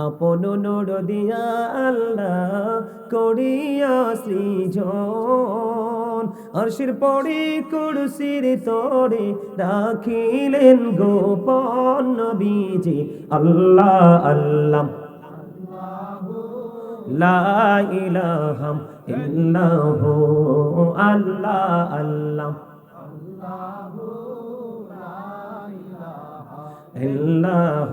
আপন নূর দিয়া আল্লাহ করিয়া সৃজন, আরশের পরে কুরসির তরে রাখিলেন গোপন নবীজি। আল্লাহ আল্লাহ লা ইলাহা ইল্লাহু, আল্লাহ আল্লাহ ইল্লাহ।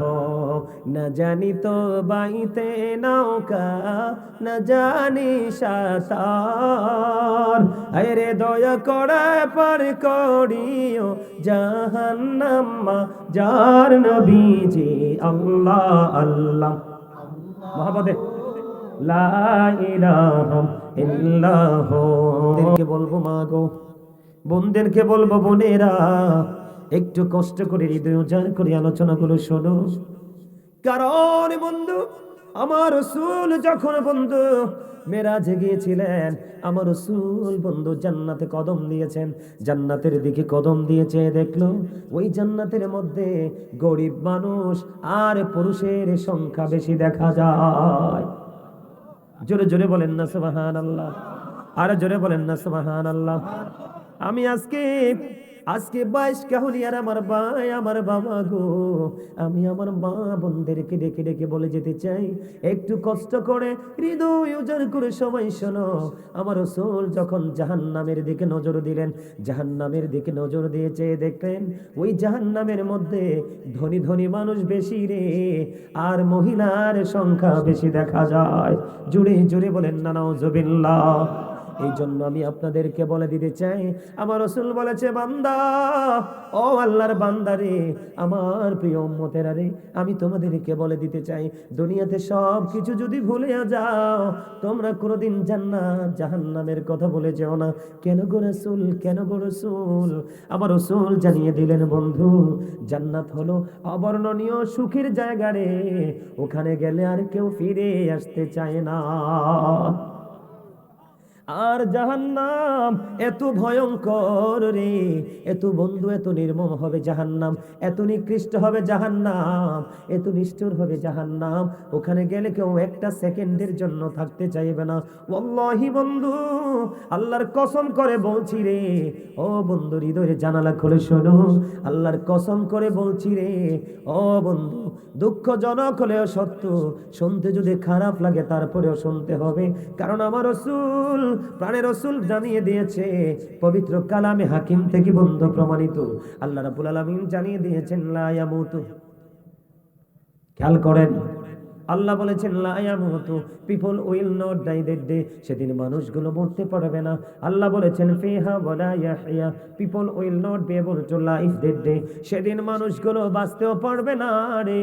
না জানি তো বাইতে নৌকা, না জানি সাঁতার, আরে দয়া করে পার করিও জাহান্নাম যার নবীজি। আল্লাহ আল্লাহ মহাবদে লা ইলাহা ইল্লাহ। বোনদেরকে বলবো মা গো, বোনদেরকে বলবো বোনেরা, একটু কষ্ট করে হৃদয় উজাড় করে আলোচনাগুলো শোনো। কারণ বন্ধু, আমার রাসূল যখন বন্ধু মেরাজে গিয়েছিলেন, আমার রাসূল বন্ধু জান্নাতে কদম দিয়েছেন, জান্নাতের দিকে কদম দিয়েছে, দেখলো ওই জান্নাতের মধ্যে গরিব মানুষ আর পুরুষের সংখ্যা বেশি দেখা যায়। জোরে জোরে বলেন না সুবহানাল্লাহ, আর জোরে বলেন না সুবহানাল্লাহ। আমি আজকে আজকে 22 কাহুলিয়ার আমার ভাই আমার বাবা গো, আমি আমার মা বোনদেরকে ডেকে ডেকে বলে যেতে চাই, একটু কষ্ট করে হৃদয় উজাড় করে সবাই শোনো। আমার রাসূল যখন জাহান্নামের দিকে নজর দিলেন, জাহান্নামের দিকে নজর দিয়েছে, দেখলেন ওই জাহান্নামের মধ্যে ধনী ধনী মানুষ বেশি রে, আর মহিলার সংখ্যা বেশি দেখা যায়। জুড়ে জুড়ে বলেন না নাউজুবিল্লাহ। এই জন্য আমি আপনাদেরকে বলে দিতে চাই, আমার রাসূল বলেছে, বান্দা, ও আল্লাহর বান্দা রে, আমার প্রিয় উম্মতেরা রে, আমি তোমাদেরকে বলে দিতে চাই, দুনিয়াতে সব কিছু যদি ভুলে যাও, তোমরা কোনোদিন জান্নাত জাহান্নামের কথা বলে যেও না। কেন গো রাসূল, কেন গো রাসূল? আমার রাসূল জানিয়ে দিলেন, বন্ধু, জান্নাত হলো অবর্ণনীয় সুখের জায়গা রে, ওখানে গেলে আর কেউ ফিরে আসতে চায় না। আর জাহান্নাম এত ভয়ঙ্কর রে, এত বন্ধু, এত নির্মম হবে জাহান্নাম, এত নিকৃষ্ট হবে জাহান্নাম, এত নিষ্ঠুর হবে জাহান্নাম, ওখানে গেলে কেউ একটা সেকেন্ডের জন্য থাকতে চাইবে না। ওয়াল্লাহি বন্ধু, আল্লাহর কসম করে বলছি রে, ও বন্ধু হৃদয়ের জানালা খুলে শোনো, আল্লাহর কসম করে বলছি রে, ও বন্ধু, দুঃখজনক হলেও সত্য, শুনতে যদি খারাপ লাগে তারপরেও শুনতে হবে, কারণ আমার রাসূল, প্রাণের রাসূল জানিয়ে দিয়েছে, পবিত্র কালামে হাকিম থেকে বন্ধু প্রমাণিত, আল্লাহ রাব্বুল আলামিন জানিয়ে দিয়েছেন, লা ইয়ামুতু, খেয়াল করেন, আল্লাহ বলেছেন লা ইয়ামুতু, people will not die that day, সেদিন মানুষগুলো মরতে পারবে না। আল্লাহ বলেছেন ফিহা ওয়ালা ইয়াহইয়া, people will not be able to live that day, সেদিন মানুষগুলো বাঁচতেও পারবে না রে।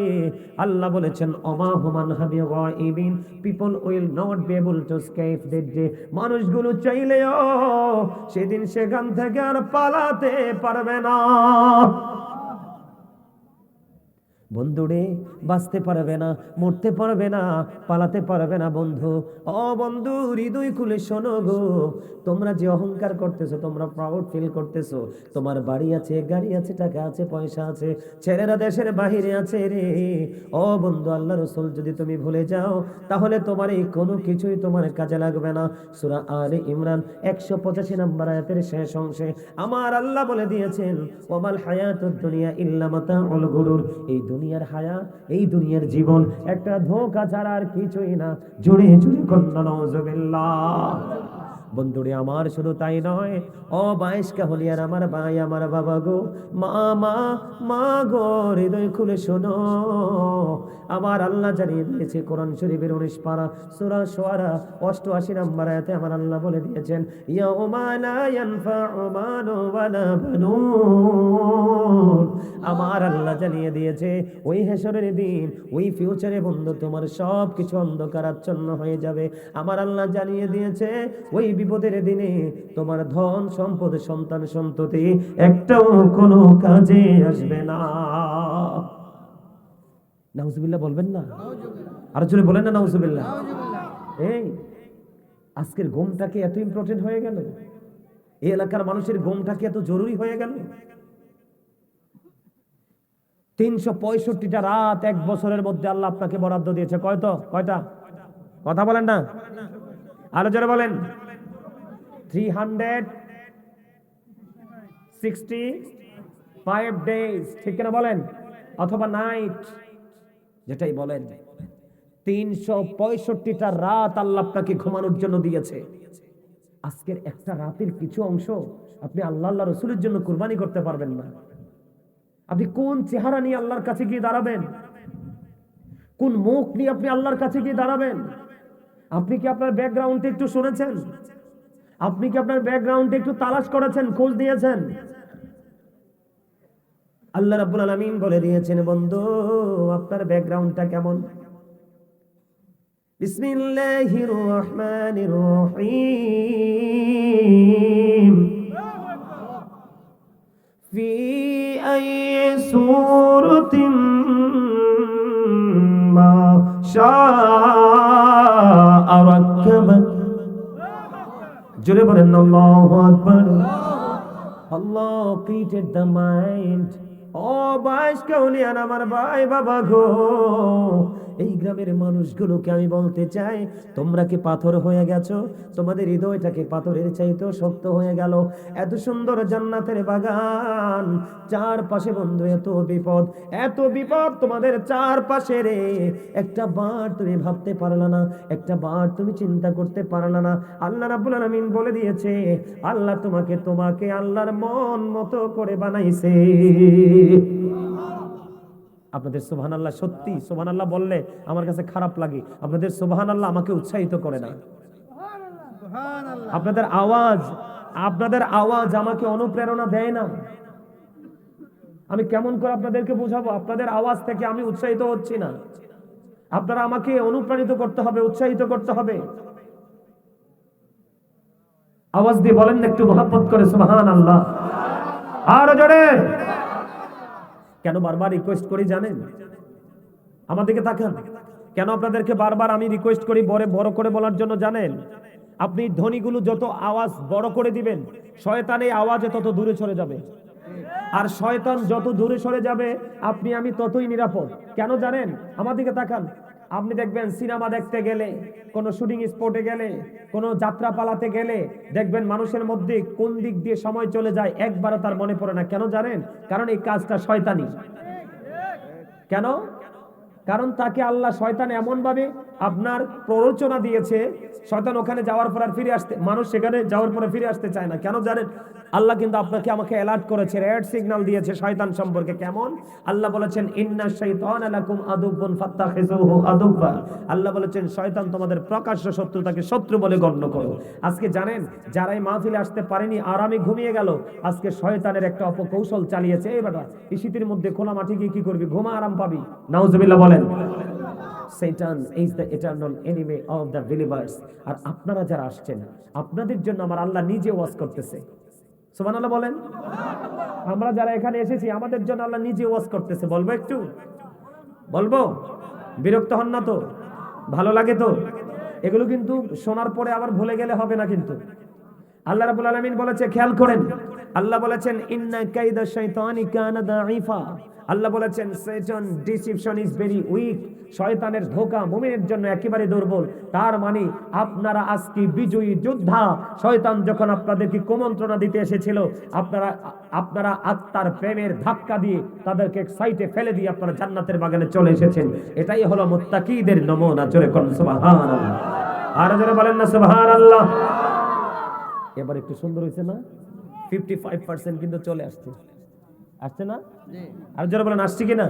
আল্লাহ বলেছেন ওমা হুমান হাবি গায়বিন, people will not be able to escape that day, মানুষগুলো চাইলেও সেদিন সেখান থেকে আর পালাতে পারবে না। বন্ধুরে, বাঁচতে পারবে না, মরতে পারবে না, পালাতে পারবে না বন্ধু। ও বন্ধু, হৃদয় খুলে শোনো গো, তোমরা যে অহংকার করতেছো, তোমরা প্রাউড ফিল করতেছো, তোমার বাড়ি আছে, গাড়ি আছে, টাকা আছে, পয়সা আছে, ছেলেরা দেশের বাহিরে আছে রে, ও বন্ধু, আল্লাহ রাসূল যদি তুমি ভুলে যাও, তাহলে তোমার এই কোনো কিছুই তোমার কাজে লাগবে না। সূরা আলে ইমরান 185 নম্বর আয়াতের শেষ অংশে আমার আল্লাহ বলে দিয়েছেন, ওয়ামাল হায়াতুদ দুনিয়া ইল্লা মাতাউল গুরুর, এই দুনিয়ার হায়াত, এই দুনিয়ার জীবন একটা ধোঁকা ছাড়া আর কিছুই না। জুড়ে জুড়ে কন্যা নাউজুবিল্লাহ। বন্ধুরে আমার, শুধু তাই নয়, ও 22 কাহুলিয়ার আমার ভাই আমার বাবা গো, মা মা মা গো, হৃদয় খুলে শোনো, আমার আল্লাহ জানিয়ে দিয়েছে কোরআন শরীফের 19 পারা সূরা শুআরা 88 নম্বর আয়াতে আমার আল্লাহ বলে দিয়েছেন, ইয়াউমা লা ইয়ানফাউ মালু ওয়ালা বানুন, আমার আল্লাহ জানিয়ে দিয়েছে ওই হাশরের দিন, ওই ফিউচারে বন্ধু তোমার সব কিছু অন্ধকার আচ্ছন্ন হয়ে যাবে। আমার আল্লাহ জানিয়ে দিয়েছে ওই বিপদের দিনে তোমার ধন সম্পদ সন্তান সন্ততি একটাও কোনো কাজে আসবে না। নাউজুবিল্লাহ বলবেন না? আর জোরে বলেন না নাউজুবিল্লাহ। এই আজকের ঘুমটাকে এত ইম্পর্টেন্ট হয়ে গেল, এই এলাকার মানুষের ঘুমটাকে এত জরুরি হয়ে গেল। 365টা রাত এক বছরের মধ্যে আল্লাহ আপনাকে বরাদ্দ দিয়েছে। কয়টা? কথা বলেন না, আরো জোরে বলেন। 365 ডেজ, ঠিক কিনা বলেন, অথবা নাইট, যেটাই বলেন। 365টা রাত আল্লাহ আপনাকে ঘুমানোর জন্য দিয়েছে। আজকের একটা রাতের কিছু অংশ আপনি আল্লাহ রসুলের জন্য কুরবানি করতে পারবেন না। আপনি কোন চেহারা নিয়ে আল্লাহর কাছে গিয়ে দাঁড়াবেন? কোন মুখ নিয়ে আপনি আল্লাহর কাছে গিয়ে দাঁড়াবেন? আপনি কি আপনার ব্যাকগ্রাউন্ডে একটু শুনেছেন? আপনি কি আপনার ব্যাকগ্রাউন্ডে একটু তালাশ করেছেন, খোঁজ দিয়েছেন? আল্লাহ রাব্বুল আলামিন বলে দিয়েছেন, বন্ধু আপনার ব্যাকগ্রাউন্ডটা কেমন? বিসমিল্লাহির রহমানির রহিম। ফি আইয়ি সূরাতিন মা শাআ রাক্কাবাক। জোরে বলেন আল্লাহু আকবার। Allah created the mind. ও বাইশ কাউনিয়ান আমার ভাই বাবা গো, এই গ্রামের মানুষগুলোকে আমি বলতে চাই, তোমরা কি পাথর হয়ে গেছো? তোমাদের হৃদয়টাকে পাথরের চাইতেও শক্ত হয়ে গেল। এত সুন্দর জান্নাতের বাগান, চারপাশে বন্ধু এত বিপদ তোমাদের চারপাশে রে। একটা বার তুমি ভাবতে পারলা না, একটা বার তুমি চিন্তা করতে পারলা না। আল্লাহ রাব্বুল আলামিন বলে দিয়েছে, আল্লাহ তোমাকে আল্লাহর মন মতো করে বানাইছে। আপনাদের সুবহানাল্লাহ, সত্যি সুবহানাল্লাহ বললে আমার কাছে খারাপ লাগে। আপনাদের সুবহানাল্লাহ আমাকে উৎসাহিত করে না। আপনাদের আওয়াজ আমাকে অনুপ্রেরণা দেয় না। আমি কেমন করে আপনাদেরকে বোঝাবো? আপনাদের আওয়াজ থেকে আমি উৎসাহিত হচ্ছি না। আপনারা আমাকে অনুপ্রাণিত করতে হবে, উৎসাহিত করতে হবে। আওয়াজ দিয়ে বলেন না একটু মহব্বত করে সুবহানাল্লাহ, আরো জোরে। কেন বারবার রিকোয়েস্ট করি জানেন? আমার দিকে তাকান। কেন আপনাদেরকে বারবার আমি রিকোয়েস্ট করি বড় করে বলার জন্য জানেন? আপনি ধ্বনিগুলো যত আওয়াজ বড় করে দিবেন, শয়তান এই আওয়াজে তত দূরে সরে যাবে। আর শয়তান যত দূরে সরে যাবে, আপনি আমি ততই নিরাপদ। কেন জানেন? আমার দিকে তাকান। আপনি দেখবেন সিনেমা দেখতে গেলে, কোন শুটিং স্পটে গেলে, কোন যাত্রা পালাতে গেলে দেখবেন মানুষের মধ্যে কোন দিক দিয়ে সময় চলে যায় একবারও তার মনে পড়ে না। কেন জানেন? কারণ এই কাজটা শয়তানি। কেন? কারণ তাকে আল্লাহ, শয়তান এমন ভাবে আপনার প্ররোচনা দিয়েছে, শয়তান ওখানে যাওয়ার পর আর ফিরে আসতে, মানুষ সেখানে যাওয়ার পরে ফিরে আসতে চায় না। কেন জানেন? আল্লাহ কিন্তু আপনাকে আমাকে অ্যালার্ট করেছে, রেড সিগন্যাল দিয়েছে শয়তান সম্পর্কে। কেমন? আল্লাহ বলেছেন, ইন্নাশ শাইতানা লাকুম আদুব্বুন ফাত্তাখিযুহু আদুব্বা। আল্লাহ বলেছেন শয়তান তোমাদের প্রকাশ্য শত্রু, তাকে শত্রু বলে গণ্য করো। আজকে জানেন যারা এই মাহফিলে আসতে পারেনি, আরামে ঘুমিয়ে গেল, আজকে শয়তানের একটা অপকৌশল চালিয়েছে। এই বেটা, এই শীতের মধ্যে খোলা মাঠে গিয়ে কি করবি? ঘুমা, আরাম পাবি। নাউজুবিল্লাহ বলেন। Satan is the eternal enemy of the believers. আর আপনারা যারা আসছেন, আপনাদের জন্য আমার আল্লাহ নিজে ওয়াজ করতেছে। সুবহানাল্লাহ বলেন। আমরা যারা এখানে এসেছি, আমাদের জন্য আল্লাহ নিজে ওয়াজ করতেছে। বলবো একটু? বলবো? বিরক্ত হন না তো? ভালো লাগে তো? এগুলো কিন্তু শোনার পরে আবার ভুলে গেলে হবে না কিন্তু। আল্লাহ রাব্বুল আলামিন বলেছে, খেয়াল করেন, আল্লাহ বলেছেন ইন্না কাইদা শাইতানি কানা দাঈফা। আল্লাহ বলেছেন শয়তান ডিসিপশন ইজ ভেরি উইক। শয়তানের ধোঁকা মুমিনের জন্য একেবারে দুর্বল। তার মানে আপনারা আজকে বিজয়ী যোদ্ধা। শয়তান যখন আপনাদেরকে কুমন্ত্রণা দিতে এসেছিল, আপনারা আত্মার প্রেমের ধাক্কা দিয়ে তাদেরকে সাইটে ফেলে দিয়ে আপনারা জান্নাতের বাগানে চলে এসেছেন। এটাই হলো মুত্তাকিদের নমুনা। জোরে কোন সুবহানাল্লাহ, আর জোরে বলেন না সুবহানাল্লাহ। এবার একটু সুন্দর হয়েছে না? 55% কিন্তু চলে আসছে না? আর যারা বলেন আসছে কিনা?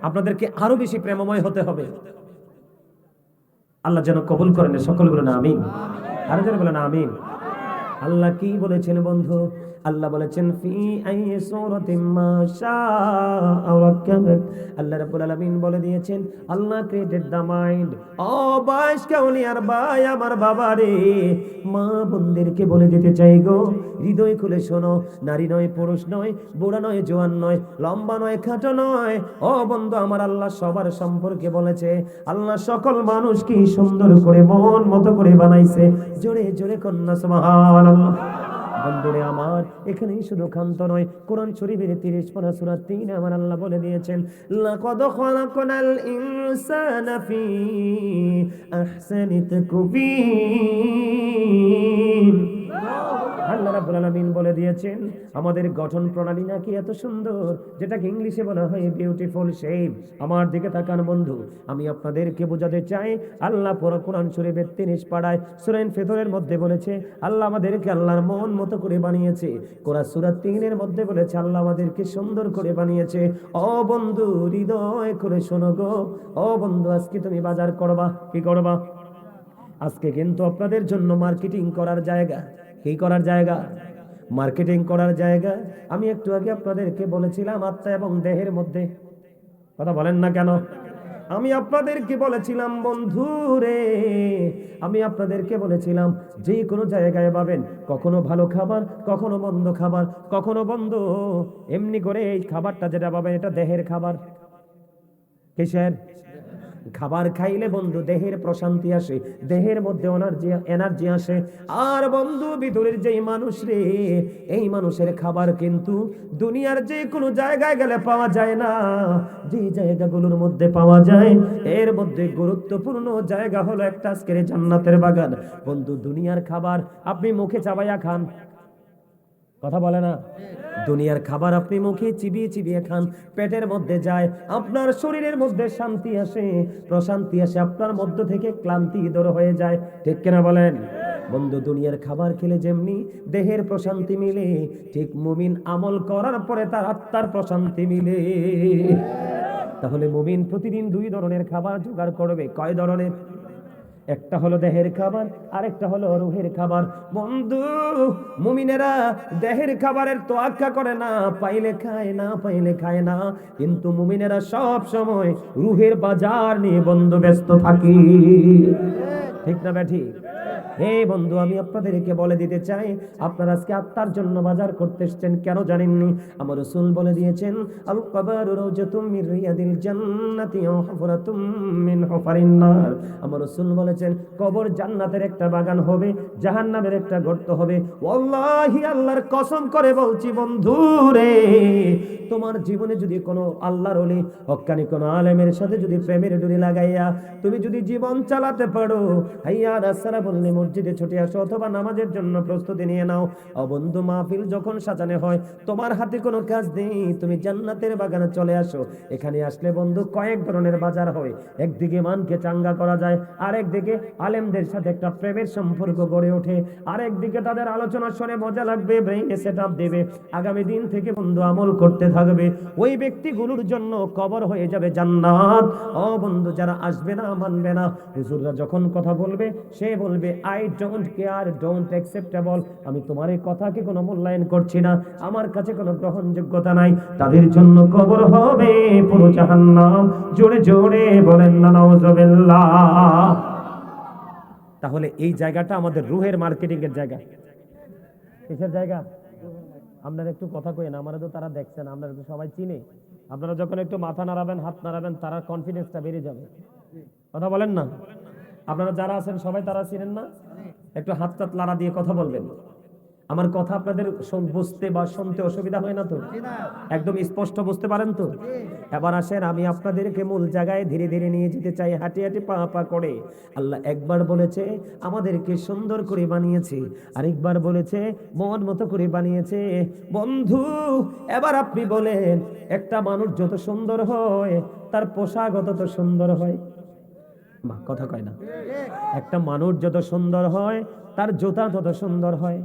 আপনাদেরকে আরো বেশি প্রেমময় হতে হবে। আল্লাহ যেন কবুল করেন, সকল বলেন আমিন। আর যারা বলেন আমিন। আল্লাহ কি বলেছেন বন্ধু? আল্লাহ বলেছেন ফি আইয়ি সূরাতিন মা শাআ রাক্কাবাক। আল্লাহ রাব্বুল আলামিন বলে দিয়েছেন, আল্লাহ ক্রিয়েটেড দ্য মাইন্ড। ও বাইশ কাউনিয়ার ভাই আমার বাবা রে, মা বোনদেরকে বলে দিতে চাই গো, হৃদয় খুলে শোনো। নারী নয়, পুরুষ নয়, বুড়া নয়, জোয়ান নয়, লম্বা নয়, খাটো নয়। ও বন্ধু আমার আল্লাহ সবার সম্পর্কে বলেছে। আল্লাহ সকল মানুষকে সুন্দর করে মন মতো করে বানাইছে। জোরে জোরে কন্যা সুবহানাল্লাহ। বন্ধুরে আমার, এখানেই শুধু ক্ষান্ত নয়, কোরআন শরীফের 30 পারা সূরা 3 আমার আল্লাহ বলে দিয়েছেন, লাকাদ খালাকনাল ইনসানা ফি আহসানি তাকওয়িম। আল্লাহ রাব্বুল আলামিন বলে দিয়েছেন, আমাদের গঠন প্রণালী নাকি এত সুন্দর, যেটাকে ইংলিশে বলা হয় বিউটিফুল শেপ। আমার দিকে তাকান বন্ধু, আমি আপনাদেরকে বোঝাতে চাই, আল্লাহ পুরো কোরআন শরীফের 30 পারায় সূরা ফিতরের মধ্যে বলেছে আল্লাহ আমাদেরকে আল্লাহর মন মতো করে বানিয়েছে। কোরআন সূরা 3 এর মধ্যে বলেছে আল্লাহ আমাদেরকে সুন্দর করে বানিয়েছে। ও বন্ধু, হৃদয় করে শোনো গো। ও বন্ধু, আজকে তুমি বাজার করবা, কি করবা? আজকে কিন্তু আপনাদের জন্য মার্কেটিং করার জায়গা। কি করার জায়গা? মার্কেটিং করার জায়গা। আমি একটু আগে আপনাদেরকে বলেছিলাম আত্মা এবং দেহের মধ্যে, কথা বলেন না কেন? আমি আপনাদেরকে বলেছিলাম বন্ধু রে, আমি আপনাদেরকে বলেছিলাম যে কোনো জায়গায় পাবেন কখনো ভালো খাবার, কখনো মন্দ খাবার, কখনো বন্ধ। এমনি করে এই খাবারটা যেটা পাবেন এটা দেহের খাবার। কিসের খাবার? খাইলে বন্ধু দেহের প্রশান্তি আসে, দেহের মধ্যে এনার্জি আসে। আর বন্ধু, ভিতরের যেই মানুষ রে, এই মানুষের খাবার কিন্তু দুনিয়ার যে কোনো জায়গায় গেলে পাওয়া যায় না। যে জায়গাগুলোর মধ্যে পাওয়া যায়, এর মধ্যে গুরুত্বপূর্ণ জায়গা হলো একটা আজকের জান্নাতের বাগান। বন্ধু, দুনিয়ার খাবার আপনি মুখে চাবাইয়া খান, কথা বলে না? দুনিয়ার খাবার আপনি মুখে চিবিয়ে চিবিয়ে খান, পেটের মধ্যে যায়, আপনার শরীরের মধ্যে শান্তি আসে, প্রশান্তি আসে, আপনার মধ্য থেকে ক্লান্তি দূর হয়ে যায়। ঠিক কিনা বলেন? বন্ধু, দুনিয়ার খাবার খেলে যেমনি দেহের প্রশান্তি মিলে, ঠিক মুমিন আমল করার পরে তার আত্মার প্রশান্তি মিলে। তাহলে মুমিন প্রতিদিন 2 ধরনের খাবার জোগাড় করবে। কয় ধরনের? একটা হলো দেহের খাবার, আরেকটা হলো রুহের খাবার। বন্ধু, মুমিনেরা দেহের খাবারের তোয়াক্কা করে না, পাইলে খায়, না পাইলে খায় না, কিন্তু মুমিনেরা সব সময় রুহের বাজার নিয়ে বন্ধু ব্যস্ত থাকি। ঠিক না ব্যাঠি? হে বন্ধু, আমি আপনাদেরকে বলে দিতে চাই, আপনারা আজকে আত্মার জন্য বাজার করতে এসেছেন, কেন জানেননি? আমার রাসূল বলে দিয়েছেন, আল কবরু রাওজাতুম মির রিয়াদিল জান্নাতি ওয়া হুফরাতুম মিন হুফারিন নার। আমার রাসূল বলেছেন, কবর জান্নাতের একটা বাগান হবে, জাহান্নামের একটা গর্ত হবে। ওয়াল্লাহি, আল্লাহর কসম করে বলছি বন্ধু রে, তোমার জীবনে যদি কোনো আল্লাহর ওলি, হক্কানি কোনো আলেমের সাথে যদি প্রেমের ডুরি লাগাইয়া তুমি যদি জীবন চালাতে পারো, হাইয়া রাসূল বললে মসজিদে ছুটে আসো অথবা নামাজের জন্য প্রস্তুতি নিয়ে নাও। ও বন্ধু, মাহফিল যখন সাজানো হয়, তোমার হাতে কোনো কাজ নেই, তুমি জান্নাতের বাগানে চলে আসো। এখানে আসলে বন্ধু কয়েক ধরনের বাজার হয়। একদিকে মানকে চাঙ্গা করা যায়, আরেকদিকে আলেমদের সাথে একটা প্রেমের সম্পর্ক গড়ে ওঠে, আরেকদিকে তাদের আলোচনা শুনে মজা লাগবে, ব্রেইনে সেটআপ দেবে, আগামী দিন থেকে বন্ধু আমল করতে থাকবে। ওই ব্যক্তিগুলোর জন্য কবর হয়ে যাবে জান্নাত। ও বন্ধু, যারা আসবে না, মানবে না, হুজুররা যখন কথা বলবে সে বলবে I don't care, don't acceptable, আমি তোমার এই কথাকে কোনো মূল্যায়ন করছি না, আমার কাছে কোনো গ্রহণযোগ্যতা নাই, তাদের জন্য কবর হবে পুরো জাহান্নাম। জোরে জোরে বলেন না নাউজুবিল্লাহ। তাহলে এই জায়গাটা আমাদের রুহের মার্কেটিং এর জায়গা। কিসের জায়গা? আপনারা একটু কথা কইেন, আমারা তো তারা দেখছেন, আপনারা তো সবাই চিনে। আপনারা যখন একটু মাথা নাড়াবেন, হাত নাড়াবেন, তারা কনফিডেন্সটা বেড়ে যাবে। কথা বলেন না? আপনারা যারা আছেন সবাই তারা চিনেন না? একটু হাত টাত লাড়া দিয়ে কথা বলবেন। আমার কথা আপনাদের বুঝতে বা শুনতে অসুবিধা হয় না তো? একদম স্পষ্ট বুঝতে পারেন তো? এবার আসেন, আমি আপনাদেরকে মূল জায়গায় ধীরে ধীরে নিয়ে যেতে চাই, হাঁটি হাঁটি পা পা করে। আল্লাহ একবার বলেছে আমাদেরকে সুন্দর করে বানিয়েছে, আরেকবার বলেছে মন মতো করে বানিয়েছে। বন্ধু, এবার আপনি বলেন, একটা মানুষ যত সুন্দর হয় তার পোশাক তত সুন্দর হয়। কথা কয় না? একটা মানুষ যত সুন্দর হয় তার জুতা তত সুন্দর হয়,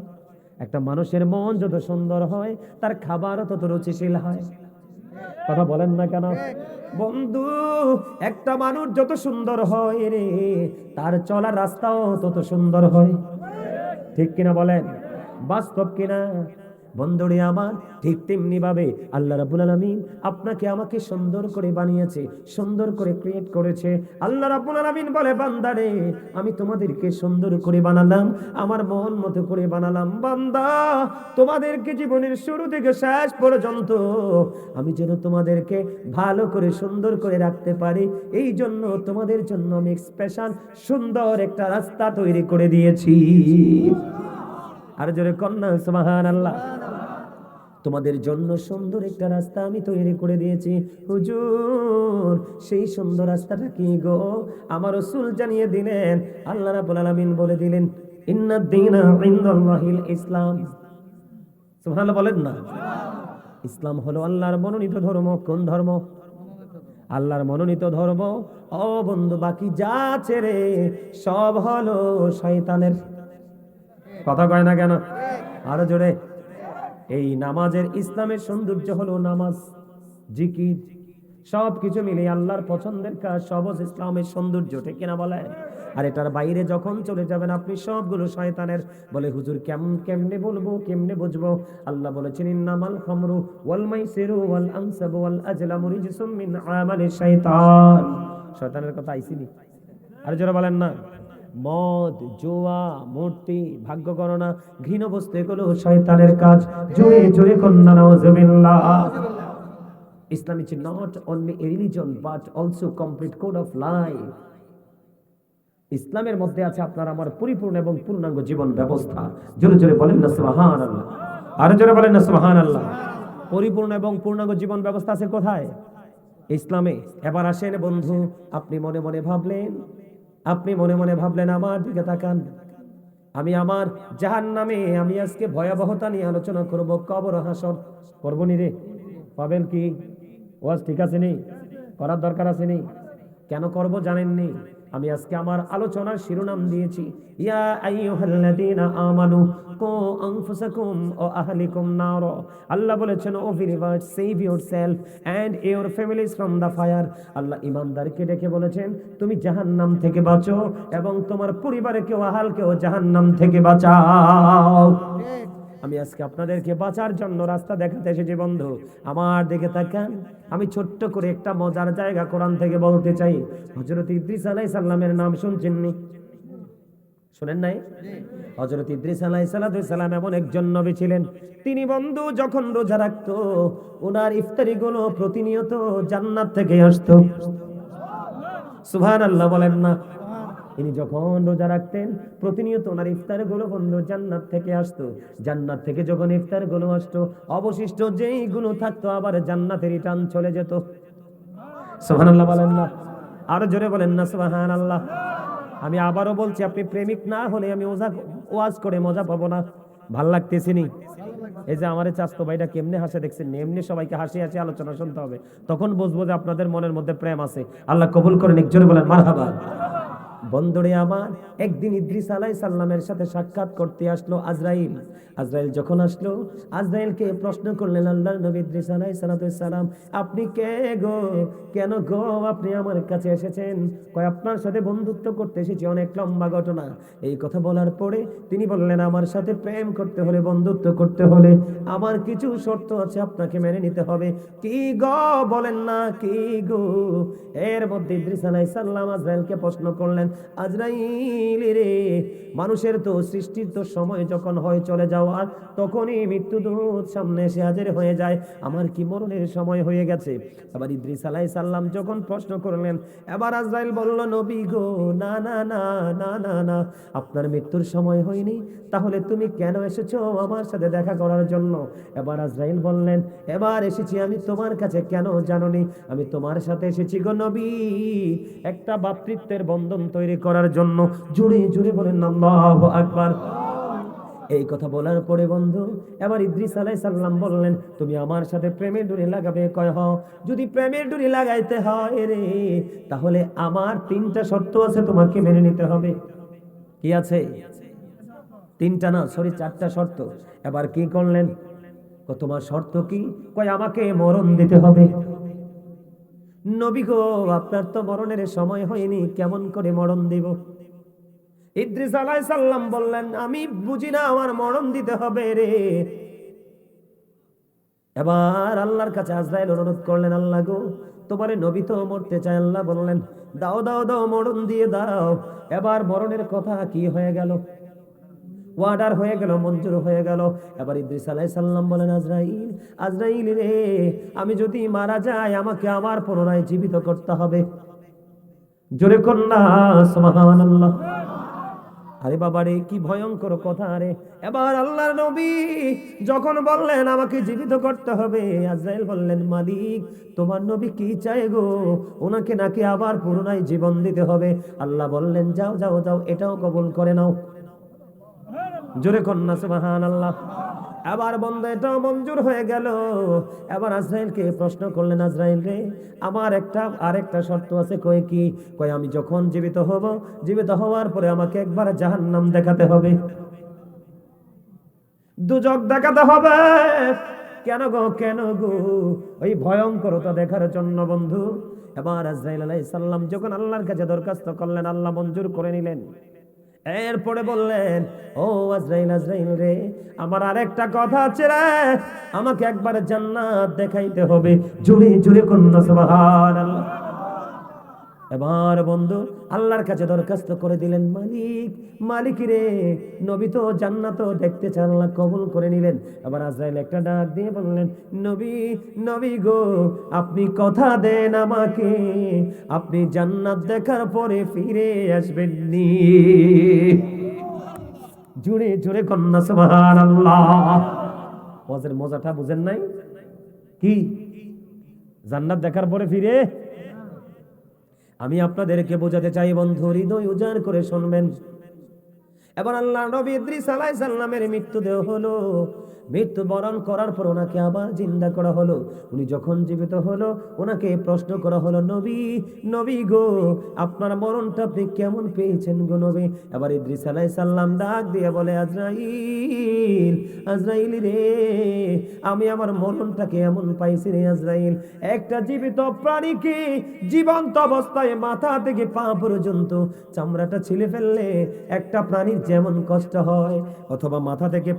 একটা মানুষের মন যত সুন্দর হয় তার খাবারও তত রুচিশীল হয়। কথা বলেন না কেন? বন্ধু, একটা মানুষ যত সুন্দর হয় রে, তার চলার রাস্তাও তত সুন্দর হয়। ঠিক কিনা বলেন? বাস্তব কিনা? বন্ধুরে আমার, ঠিক তেমনি ভাবে আল্লাহ রাব্বুল আলামিন আপনাকে আমাকে সুন্দর করে বানিয়েছে, সুন্দর করে ক্রিয়েট করেছে। আল্লাহ রাব্বুল আলামিন বলে, বান্দারে আমি তোমাদেরকে সুন্দর করে বানালাম, আমার মন মতো করে বানালাম। বান্দা, তোমাদেরকে জীবনের শুরু থেকে শেষ পর্যন্ত আমি যেন তোমাদেরকে ভালো করে সুন্দর করে রাখতে পারি, এই জন্য তোমাদের জন্য আমি স্পেশাল সুন্দর একটা রাস্তা তৈরি করে দিয়েছি। আর জোরে কন্যা সুবহানাল্লাহ। তোমাদের জন্য সুন্দর একটা রাস্তা আমি তৈরি করে দিয়েছি হুজুর। সেই সুন্দর রাস্তাটা কি গো? আমার রাসূল জানিয়ে দিলেন, আল্লাহ রাব্বুল আলামিন বলে দিলেন, ইন্নাদ দীনা ইনদাল্লাহিল ইসলাম। সুবহানাল্লাহ বলেন না। ইসলাম হলো আল্লাহর মনোনীত ধর্ম। কোন ধর্ম? আল্লাহর মনোনীত ধর্ম। ও বন্ধু, বাকি যা ছেড়ে সব হলো শয়তানের। কথা কয় না কেন? আরো জোরে। এই নামাজের, ইসলামের সৌন্দর্য হলো নামাজ, জিকির, সবকিছু মিলে আল্লাহর পছন্দের কাজ, সব ইসলামের সৌন্দর্য, ঠিক কিনা বলে? আর এটার বাইরে যখন চলে যাবেন আপনি, সবগুলো শয়তানের। বলে হুজুর কেমনে বলবো, কেমনে বুঝবো? আল্লাহ বলেছেন, ইন্নামাল খামরু ওয়াল মাইসিরু ওয়াল আনসাবু ওয়াল আজলামু রিজসুম মিন আমালিশ শাইতান। শয়তানের কথা আইছিনি? আর যারা বলেন না, মদ, জুয়া, মূর্তি, ভাগ্য গণনা, ঘৃণ বস্তু, এগুলো শয়তানের কাজ। জোরে জোরে কন্যা নাউজুবিল্লাহ। Islam is not only a religion but also complete code of life. ইসলামের মধ্যে আছে আপনার আমার পরিপূর্ণ এবং পূর্ণাঙ্গ জীবন ব্যবস্থা। জোরে জোরে বলেন না সুবহানাল্লাহ। আর জোরে বলেন না সুবহানাল্লাহ। পরিপূর্ণ এবং পূর্ণাঙ্গ জীবন ব্যবস্থা আছে কোথায়? ইসলামে। এবার আসেন বন্ধু, আপনি মনে মনে ভাবলেন, আমার দিকে তাকান। আমি আমার জাহান্নামে, আমি আজকে ভয়াবহতা নিয়ে আলোচনা করব, কবর হাসর করব নি রে? পাবেন কি? ওয়াজ ঠিক আছে নি? করার দরকার আছে নি? কেন করব জানেননি? আমি আজকে আমার আলোচনার শিরোনাম দিয়েছি, ইয়া আইয়ুহাল্লাযীনা আমানু কু আনফুসাকুম ওয়া আহলিকুম নার। আল্লাহ বলেছেন, O believers, save yourself and your families from the fire. আল্লাহ ইমানদারকে ডেকে বলেছেন, তুমি জাহান্নাম থেকে বাঁচো এবং তোমার পরিবারকেও, আহলকেও জাহান্নাম থেকে বাঁচাও। আমি আজকে আপনাদেরকে বাঁচার জন্য রাস্তা দেখাতে এসেছি বন্ধু। আমার দিকে তাকান। আমি ছোট্ট করে একটা মজার জায়গা কোরআন থেকে বলতে চাই। হযরত ইদ্রিস আলাইহিস সালামের নাম শুনছেননি? শুনেন নাই? হযরত ইদ্রিস আলাইহিস সালাম এমন একজন নবী ছিলেন, তিনি বন্ধু যখন রোজা রাখতো, ওনার ইফতারিগুলো প্রতিনিয়ত জান্নাত থেকে আসতো। সুবহানাল্লাহ বলেন না। তিনি যখন রোজা রাখতেন, প্রতিনিয়ত ওনার ইফতারগুলো বন্ধু জান্নাত থেকে আসতো। জান্নাত থেকে যখন ইফতারগুলো আসতো, অবশিষ্ট যেই গুলো থাকতো আবার জান্নাতের রিটার্ন চলে যেত। সুবহানাল্লাহ বলেন না। আরো জোরে বলেন না সুবহানাল্লাহ। আমি আবারও বলছি, আপনি প্রেমিক না হলে আমি ওয়াজ করে মজা পাবো না। ভাল লাগতেছে নি? এই যে আমার চাস্তো ভাইটা কেমনে হাসে দেখছেন? এমনি সবাইকে হাসি হাসি আলোচনা শুনতে হবে, তখন বুঝবো যে আপনাদের মনের মধ্যে প্রেম আছে। আল্লাহ কবুল করেন। একজোরে বলেন মারহাবা। বন্ধুরে আমার, একদিন ইদ্রিস আলাইহিস সালামের সাথে সাক্ষাৎ করতে আসলো আজরাইল। আজরাইল যখন আসলো, আজরাইলকে প্রশ্ন করলেন আল্লাহর নবী ইদ্রিস আলাইহিস সালাম, আপনি কে গো? কেন গো আপনি আমার কাছে এসেছেন? কয়, আপনার সাথে বন্ধুত্ব করতে এসেছি, অনেক লম্বা ঘটনা। এই কথা বলার পরে তিনি বললেন, আমার সাথে প্রেম করতে হলে, বন্ধুত্ব করতে হলে আমার কিছু শর্ত আছে, আপনাকে মেনে নিতে হবে। কি গো বলেন না, কি গো? এর মধ্যে ইদ্রিস আলাইহিস সালাম আজরাইলকে প্রশ্ন করলেন, আজরাইল রে, মানুষের তো সৃষ্টির তো সময় যখন হয় চলে যাওয়ার, তখনই মৃত্যুদূত সামনে এসে হাজির হয়ে যায়, আমার কি মরণের সময় হয়ে গেছে? আবার ইদ্রিস আলাইহিস সালাম যখন প্রশ্ন করলেন, এবার আজরাইল বলল, নবী গো, না না না না না না, আপনার মৃত্যুর সময় হয়নি, তাহলে তুমি কেন এসেছো আমার সাথে দেখা করার জন্য? এবার আজরাইল বললেন, এবার এসেছি আমি তোমার কাছে, কেন জানোনি? আমি তোমার সাথে এসেছি গো নবী, একটা ভাতৃত্বের বন্ধন তৈরি করার জন্য। জোরে জোরে বলেন আল্লাহু আকবার। এই কথা বলার পরে বন্ধু, এবার ইদ্রিস আলাইহিস সালাম বললেন, তুমি আমার সাথে প্রেমের ডুরি লাগাবে? কয় হ। যদি প্রেমের ডুরি লাগাইতে হয় রে, তাহলে আমার 3টা শর্ত আছে, তোমাকে মেনে নিতে হবে। কি আছে? 3টা না, সরি 4টা শর্ত। এবার কি করলেন? তোমার শর্ত কি? কয়, আমাকে মরণ দিতে হবে। নবী গো, আপনার তো মরণের সময় হয়নি, কেমন করে মরণ দিব? ইদ্রিস আলাইহিস সালাম বললেন, আমি বুঝি না আমার মরণ দিতে হবে রে। এবার আল্লাহর কাছে আজরাইল অনুরোধ করলেন, আল্লাহ গো, তোমারে নবী তো মরতে চায়। আল্লাহ বললেন, দাও দাও দাও, মরণ দিয়ে দাও। এবার মরণের কথা কি হয়ে গেল? ওয়ার্ডার হয়ে গেল, মঞ্জুর হয়ে গেল। এবার ইদ্রিস আলাইহিস সালাম বলেন, আজরাইল, আজরাইল রে, আমি যদি মারা যাই, আমাকে আবার পুনরায় জীবিত করতে হবে। জোরে কন্যা সুবহানাল্লাহ। আরে বাবারে কি ভয়ঙ্কর কথা রে। এবার আল্লাহর নবী যখন বললেন আমাকে জীবিত করতে হবে, আজরাইল বললেন মালিক তোমার নবী কি চায় গো, ওনাকে নাকি আবার পুনরায় জীবন দিতে হবে। আল্লাহ বললেন যাও যাও যাও, এটাও কবুল করে নাও। জোরে কন্যা সুবহানাল্লাহ। আবার বন্ধু এটাও মঞ্জুর হয়ে গেল। এবার আজরাইলকে প্রশ্ন করলেন, আজরাইল রে আমার আরেকটা শর্ত আছে। কয় কি? কয় আমি যখন জীবিত হব, জীবিত হওয়ার পরে আমাকে একবার জাহান্নাম দেখাতে হবে, দুজক দেখাতে হবে। কেন গো কেন গো? ওই ভয়ঙ্করতা দেখার জন্য বন্ধু। এবার আজরাইল আলাইহিস সালাম যখন আল্লাহর কাছে দরখাস্ত করলেন, আল্লাহ মঞ্জুর করে নিলেন। এরপরে বললেন, ও আজরাইল আজরাইল রে আমার আরেকটা কথা আছে রে, আমাকে একবার জান্নাত দেখাইতে হবে। জুড়ে জুড়ে কন্যা সুবহানাল্লাহ। এবার বন্ধু আল্লাহর কাছে দরখাস্ত করে দিলেন, মালিক মালিক রে নবী তো জান্নাত দেখতে চান, আল্লাহ কবুল করে নিলেন। এবার আজরাইল একটা ডাক দিয়ে বললেন, নবী নবী গো আপনি কথা দেন আমাকে, আপনি জান্নাত দেখার পরে ফিরে আসবেন নি। জুড়ে জুড়ে কন্যা সুবহানাল্লাহ। ওয়াজের মজাটা বুঝেন নাই কি? জান্নাত দেখার পরে ফিরে। আমি আপনাদেরকে বোঝাতে চাই বন্ধু, হৃদয় উজাড় করে শুনবেন। এবার আল্লাহ নবী ইদ্রিস আলাইহিস সালামের মৃত্যু দেহ হলো। মৃত্যু বরণ করার পর ওনাকে আবার জিন্দা করা হলো। উনি যখন জীবিত হলো ওনাকে প্রশ্ন করা হলো, নবী নবী গো আপনার মরণটা আপনি কেমন পেয়েছেন গো নবী? এবার ইদ্রিস আলাইহিস সালাম ডাক দিয়ে বলে, আজরাইল আজরাইল রে আমি আমার মরণটাকে এমন পাইছি রে আজরাইল, একটা জীবিত প্রাণীকে জীবন্ত অবস্থায় মাথা থেকে পা পর্যন্ত চামড়াটা ছিলে ফেললে একটা প্রাণীর যেমন কষ্ট হয়, অথবা মাথা থেকে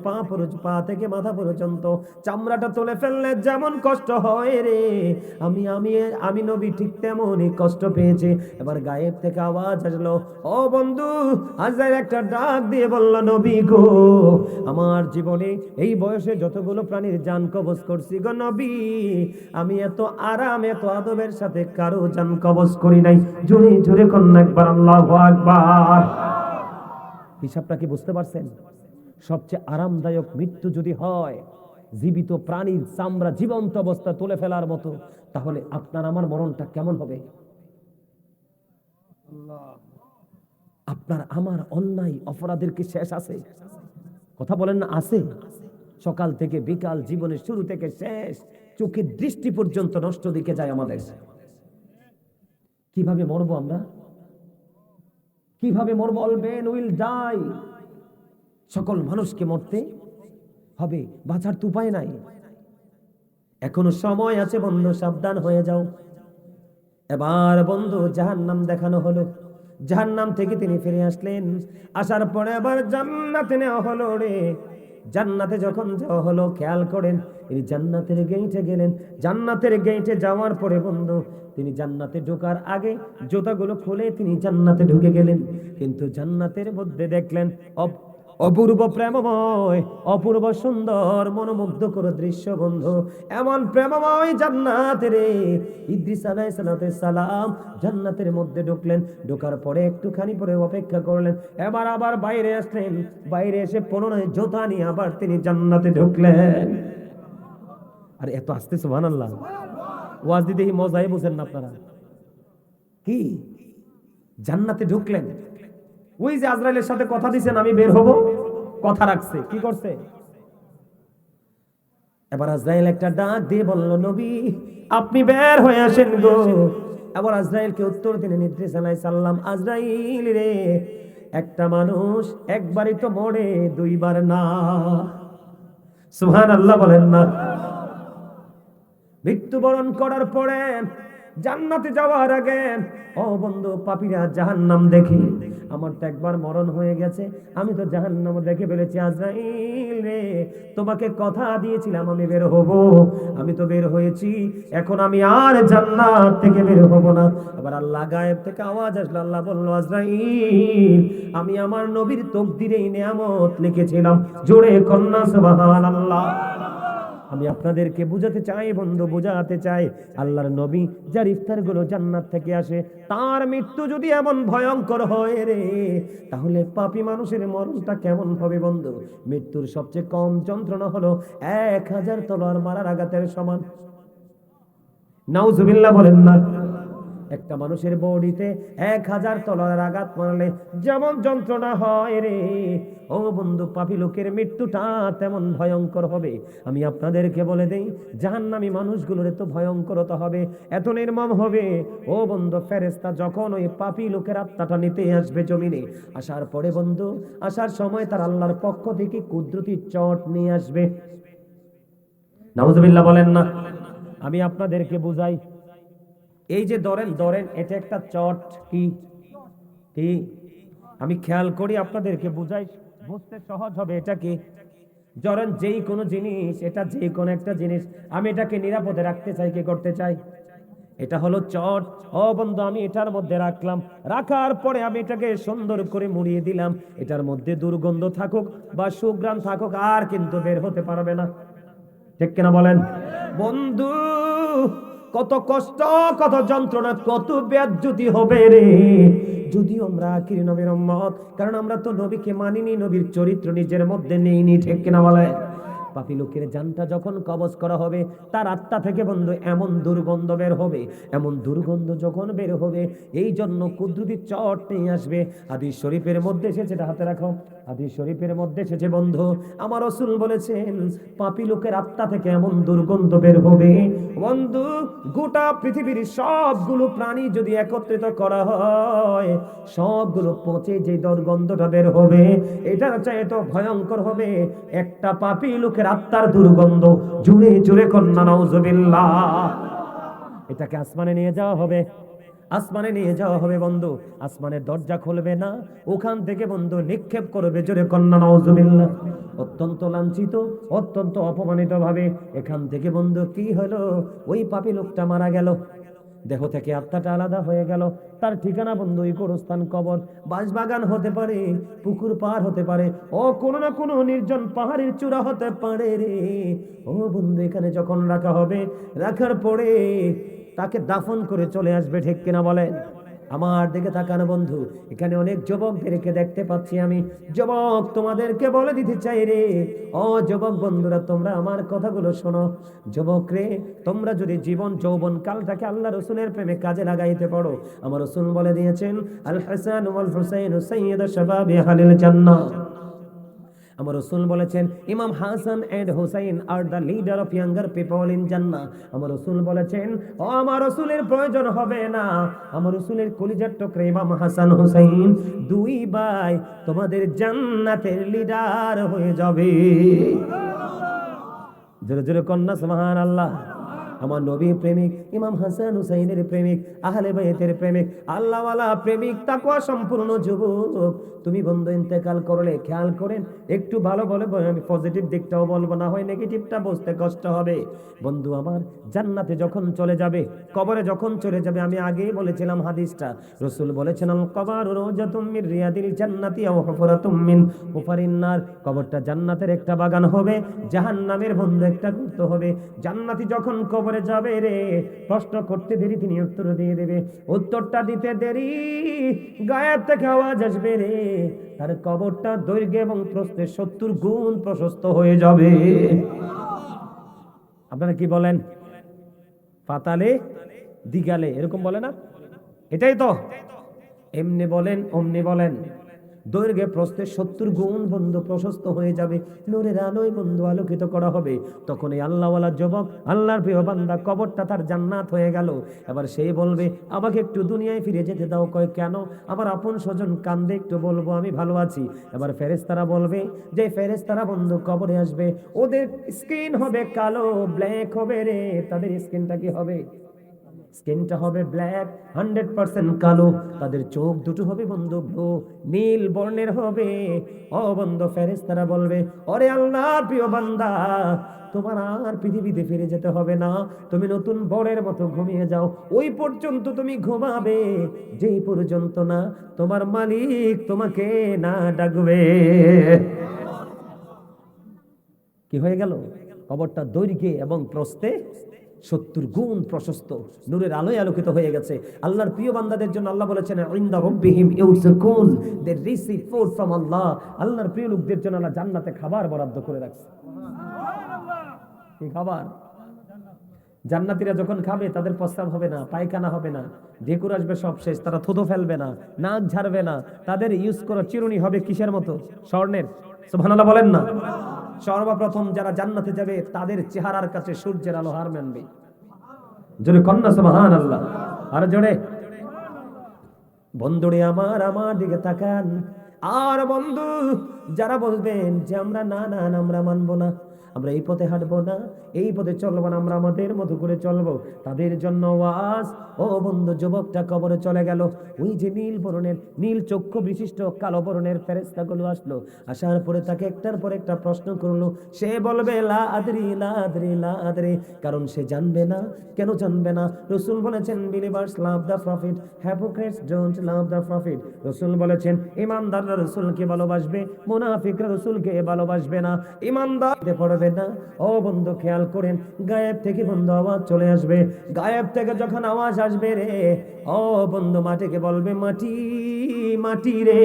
পা থেকে মাথা পর্যন্ত চামড়াটা তুলে ফেললে যেমন কষ্ট হয় রে, আমি আমি আমি নবী ঠিক তেমনই কষ্ট পেয়েছি। এবার গায়েব থেকে আওয়াজ আসলো, ও বন্ধু আজরাইল একটা ডাক দিয়ে বলল, নবী গো আমার জীবনে এই বয়সে যতগুলো প্রাণীর জান কবজ করছি গো নবী, আমি এত আরাম এত আদবের সাথে কারো জান কবজ করি নাই। জোরে জোরে কন্যা একবার আল্লাহু আকবার। হিসাবটা কি বুঝতে পারছেন? সবচেয়ে আরামদায়ক মৃত্যু যদি হয় জীবিত প্রাণীর চামড়া জীবন্ত অবস্থা তুলে ফেলার মতো, তাহলে আপনার আমার মরণটা কেমন হবে? আপনার আমার অন্যায় অপরাধের কি শেষ আছে? কথা বলেন না, আছে। সকাল থেকে বিকাল, জীবনের শুরু থেকে শেষ, চোখের দৃষ্টি পর্যন্ত নষ্ট দিকে যায় আমাদের। কিভাবে মরবো আমরা? কিভাবে মরবো? All men will die. সকল মানুষকে মরতে হবে, বাঁচার তো উপায় নাই। এখনো সময় আছে বন্ধু, সাবধান হয়ে যাও। এবার বন্ধু জাহান্নাম দেখানো হলো। জাহান্নাম থেকে তিনি ফিরে আসলেন। আসার পরে আবার জান্নাতে নেওয়া হলো রে। জান্নাতে যখন যাওয়া হলো, খেয়াল করেন তিনি জান্নাতের গেইটে গেলেন। জান্নাতের গেইটে যাওয়ার পরে বন্ধু তিনি জান্নাতে ঢোকার আগে জুতাগুলো খুলে তিনি জান্নাতে ঢুকে গেলেন। কিন্তু জান্নাতের মধ্যে দেখলেন অপূর্ব প্রেমময়, অপূর্ব সুন্দর মনোমুগ্ধকর দৃশ্য বন্ধু। এমন প্রেমময় জান্নাত রে। ইদ্রিস আলাইহিস সালাম জান্নাতের মধ্যে ঢুকলেন। ঢোকার পরে একটুখানি পরে অপেক্ষা করলেন। এবার আবার বাইরে আসলেন। বাইরে এসে পুনরায় জুতা নিয়ে আবার তিনি জান্নাতে ঢুকলেন। আর এত আস্তে সুবহানাল্লাহ। ওয়াজ দিতে মজাই বুঝেন না আপনারা কি? জান্নাতে ঢুকলেন, ওই যে আজরাইলের সাথে কথা দিয়েছেন আমি বের হব, কথা রাখছে। কি করছে? এবার আজরাইল একটা ডাক দিয়ে বলল, নবী আপনি বের হয়ে আসেন গো। এবার আজরাইলকে উত্তর দিলেন ইদ্রিস আলাইহিস সালাম, আজরাইল রে একটা মানুষ একবারই তো মরে, দুইবার না। সুবহানাল্লাহ বলেন না। মৃত্যুবরণ করার পরে জান্নাতে যাওয়ার আগে ও বন্ধু পাপীরা জাহান্নাম দেখি, আমার তো একবার মরণ হয়ে গেছে, আমি তো জাহান্নাম দেখে ফেলেছি। আজরাইল রে তোমাকে কথা দিয়েছিলাম আমি বের হব, আমি তো বের হয়েছি, এখন আমি আর জান্নাত থেকে বের হব না। আবার আল্লাহ গায়েব থেকে আওয়াজ আসলো, আল্লাহ বলল, আজরাইল আমি আমার নবীর তকদিরে এই নিয়ামত লিখেছিলাম। জোরে কন্যা সুবহানাল্লাহ। আমি আপনাদেরকে বুঝাতে চাই বন্ধু, বুঝাতে চাই, আল্লাহর নবী যার ইফতার গুলো জান্নাত থেকে আসে, তার মৃত্যু যদি এমন ভয়ঙ্কর হয় রে, তাহলে পাপী মানুষের মরণটা কেমন হবে বন্ধু? মৃত্যুর সবচেয়ে কম যন্ত্রণা হলো 1000 তলোয়ার মারার আঘাতের সমান। নাউজুবিল্লাহ বলেন না। একটা মানুষের বডিতে 1000 তলোয়ারের আঘাত মারলে যেমন যন্ত্রণা হয় রে, ও বন্ধু পাপী লোকের মৃত্যুটা তেমন ভয়ঙ্কর হবে। আমি আপনাদেরকে বলে দেই, জাহান্নামী মানুষগুলোর এত ভয়ঙ্করতা হবে, এত নির্মম হবে। ও বন্ধু, ফেরেশতা যখন ওই পাপী লোকের আত্মাটা নিতে আসবে জমিনে, আসার পরে বন্ধু, আসার সময় তার আল্লাহর পক্ষ থেকে কুদরতি চট নিয়ে আসবে। নাউজুবিল্লাহ বলেন না। আমি আপনাদেরকে বুঝাই, এই যে ধরেন ধরেন এটা একটা চট, কি কি আমি খেয়াল করি আপনাদেরকে বুঝাই, বুঝতে সহজ হবে। এটা কি? ধরেন যেই কোনো জিনিস, এটা যে কোনো একটা জিনিস, আমি এটাকে নিরাপদে রাখতে চাই, কি করতে চাই? এটা হলো চট। ও বন্ধু, আমি এটার মধ্যে রাখলাম, রাখার পরে আমি এটাকে সুন্দর করে মুড়িয়ে দিলাম, এটার মধ্যে দুর্গন্ধ থাকুক বা সুঘ্রাণ থাকুক আর কিন্তু বের হতে পারবে না। ঠিক কিনা বলেন বন্ধু? কত কষ্ট, কত যন্ত্রণা, কত বেয়াজ্জতি হবে রে, যদিও আমরা আখির নবীর উম্মত, কারণ আমরা তো নবীকে মানিনি, নবীর চরিত্র নিজের মধ্যে নেইনি। ঠিক কিনা বলে? পাপী লোকের জানটা যখন কবজ করা হবে, তার আত্মা থেকে বন্ধু এমন দুর্গন্ধ বের হবে, এমন দুর্গন্ধ যখন বের হবে, এই জন্য কুদরতি চট নিয়ে আসবে। হাদিস শরীফের মধ্যে এসেছে, এটা হাতে রাখো, হাদিস শরীফের মধ্যে এসেছে বন্ধু, আমার রাসূল বলেছেন, পাপী লোকের আত্মা থেকে এমন দুর্গন্ধ বের হবে বন্ধু, গোটা পৃথিবীর সবগুলো প্রাণী যদি একত্রিত করা হয়, সবগুলো পচে যে দুর্গন্ধটা বের হবে, এটার চাইতে ভয়ঙ্কর হবে একটা পাপী লোকের আত্মার দুর্গন্ধ। জুড়ে জুড়ে কন্যা নাউজুবিল্লাহ। এটাকে আসমানে নিয়ে যাওয়া হবে, আসমানে নিয়ে যাওয়া হবে বন্ধু, আসমানের দরজা খুলবে না, ওখান থেকে বন্ধু নিক্ষেপ করবে, জোরে কন্যা নাউজুবিল্লাহ। অত্যন্ত লাঞ্ছিত, অত্যন্ত অপমানিত ভাবে এখান থেকে বন্ধু কি হলো, ওই পাপী লোকটা মারা গেল, দেহ থেকে আত্মাটা আলাদা হয়ে গেল। তার ঠিকানা বন্ধু ওই গোরস্থান, কবর, বাঁশবাগান হতে পারে, পুকুর পার হতে পারে, ও কোনো না কোনো নির্জন পাহাড়ের চূড়া হতে পারে রে। ও বন্ধু, এখানে যখন রাখা হবে, রাখার পরে তাকে দাফন করে চলে আসবে। ঠিক কিনা বলেন? আমার দিকে তাকানো বন্ধু, এখানে অনেক যুবকদেরকে দেখতে পাচ্ছি আমি। যুবক, তোমাদেরকে বলে দিতে চাই রে, ও যুবক বন্ধুরা, তোমরা আমার কথাগুলো শোনো। যুবক রে, তোমরা যদি জীবন যৌবন কালটাকে আল্লাহ রসুলের প্রেমে কাজে লাগাইতে পারো, আমার রসুল বলে দিয়েছেন, আল হাসান ওয়াল হুসাইন সাইয়্যিদু শাবাবি আহলিল জান্নাহ। আমার রাসূল বলেছেন, Imam Hasan and Hussain are the leader of younger people in Jannah. আমার রাসূল বলেছেন, ও আমার রাসূলের প্রয়োজন হবে না, আমার রাসূলের কলিজার টুকরা ইমাম হাসান হুসাইন দুই ভাই তোমাদের জান্নাতের লিডার হয়ে যাবে। জোরে জোরে কন্যা সুবহানাল্লাহ। আমার নবীর প্রেমিক, ইমাম হাসান হুসাইনের প্রেমিক, আহলে বাইতের প্রেমিক, আল্লাহওয়ালা প্রেমিক, তাকওয়া সম্পূর্ণ যুবক, তুমি বন্ধু ইন্তেকাল করলে খেয়াল করেন, একটু ভালো বলে, আমি পজিটিভ দিকটাও বলবো, না হয় নেগেটিভটা বুঝতে কষ্ট হবে। বন্ধু আমার জান্নাতে যখন চলে যাবে, কবরে যখন চলে যাবে, আমি আগেই বলেছিলাম হাদিসটা, রাসূল বলেছেন, আল কবরু রাওজাতুম মির রিয়াদিল জান্নাতি আও হুফরাতুম মিন হুফারিন নার। কবরটা জান্নাতের একটা বাগান হবে, জাহান্নামের বন্ধু একটা গর্ত হবে। জান্নাতি যখন কবরে যাবে রে, প্রশ্ন করতে দেরি, তিনি উত্তর দিয়ে দেবে, উত্তরটা দিতে দেরি, গায়েব থেকে আওয়াজ আসবে রে, তার কবরটা দৈর্ঘ্য এবং প্রস্থে 70 গুণ প্রশস্ত হয়ে যাবে। আপনারা কি বলেন? পাতালে দিগালে এরকম বলে না? এটাই তো, এমনি বলেন অমনি বলেন, দৈর্ঘ্যে প্রস্থে 70 গুণ বন্ধু প্রশস্ত হয়ে যাবে, নূরের আলোয় বন্ধু আলোকিত করা হবে। তখন এই আল্লাহওয়ালা যুবক, আল্লাহর প্রিয় বান্দা, কবরটা তার জান্নাত হয়ে গেল। এবার সেই বলবে, আমাকে একটু দুনিয়ায় ফিরে যেতে দাও। কয় কেন? আমার আপন স্বজন কান্দে, একটু বলবো আমি ভালো আছি। এবার ফেরেশতারা বলবে, যে ফেরেশতারা বন্ধু কবরে আসবে, ওদের স্কিন হবে কালো, ব্ল্যাক হবে রে, তাদের স্কিনটা কি হবে? স্কিনটা হবে ব্ল্যাক, 100% কালো, তাদের চোখ দুটো হবে বন্ধু ব্লু, নীল বর্ণের হবে। ও বন্ধু, ফেরেশতারা বলবে, ওরে আল্লাহর প্রিয় বান্দা, তোমার আর পৃথিবীতে ফিরে যেতে হবে না, তুমি নতুন বরের মতো ঘুমিয়ে যাও। ওই পর্যন্ত তুমি ঘুমাবে, যেই পর্যন্ত না তোমার মালিক তোমাকে না ডাকবে। কি হয়ে গেল? কবরটা দৈর্ঘ্যে এবং প্রস্থে 70 গুণ প্রশস্ত, নূরের আলোয় আলোকিত হয়ে গেছে। আল্লাহর প্রিয় বান্দাদের জন্য আল্লাহ বলেছেন ইনদা রাব্বিহিম ইউরযাকুন, দে রিসিভ ফুড ফ্রম আল্লাহ। আল্লাহর প্রিয় লোকদের জন্য আল্লাহ জান্নাতে খাবার বরাদ্দ করে রাখছে। কি খাবার? জান্নাতীরা যখন খাবে তাদের প্রস্রাব হবে না, পায়খানা হবে না, ঢেকুর আসবে সব শেষ, তারা থুতু ফেলবে না, নাক ঝাড়বে না। তাদের ইউজ করা চিরুনি হবে কিসের মতো? স্বর্ণের। সুবহানাল্লাহ বলেন না? সর্বপ্রথম যারা জান্নাতে যাবে তাদের চেহারার কাছে সূর্যের আলো হার মানবে। জোরে কন্যা সুবহানাল্লাহ, আর জোরে। বন্ধুরে আমার দিকে তাকান। আর বন্ধু যারা বলবেন যে আমরা না আমরা মানবো না, আমরা এই পথে হাঁটবো না, এই পথে চলবো না, আমরা আমাদের মতো করে চলবো, তাদের জন্য ওয়াজ। ও বন্ধু, যুবকটা কবরে চলে গেল। ওই যে নীল বরণের, নীল চক্ষু বিশিষ্ট কালো বরণের ফেরেশতাগুলো আসলো। আসার পরে তাকে একটার পর একটা প্রশ্ন করলো। সে বলবে লা আদরি লা আদরি লা আদরি, কারণ সে জানবে না। কেন জানবে না? রাসূল বলেছেন believers love the profit, hypocrites don't love the profit. রাসূল বলেছেন ঈমানদাররা রাসূলকে ভালোবাসবে, মুনাফিকরা রাসূলকে ভালোবাসবে না। ঈমানদার পড়বে না। ও বন্ধু খেয়াল করেন, গায়েব থেকে বন্ধু আওয়াজ চলে আসবে। গায়েব থেকে যখন আওয়াজ আসবে রে, ও বন্ধু মাটিকে বলবে মাটি মাটি রে,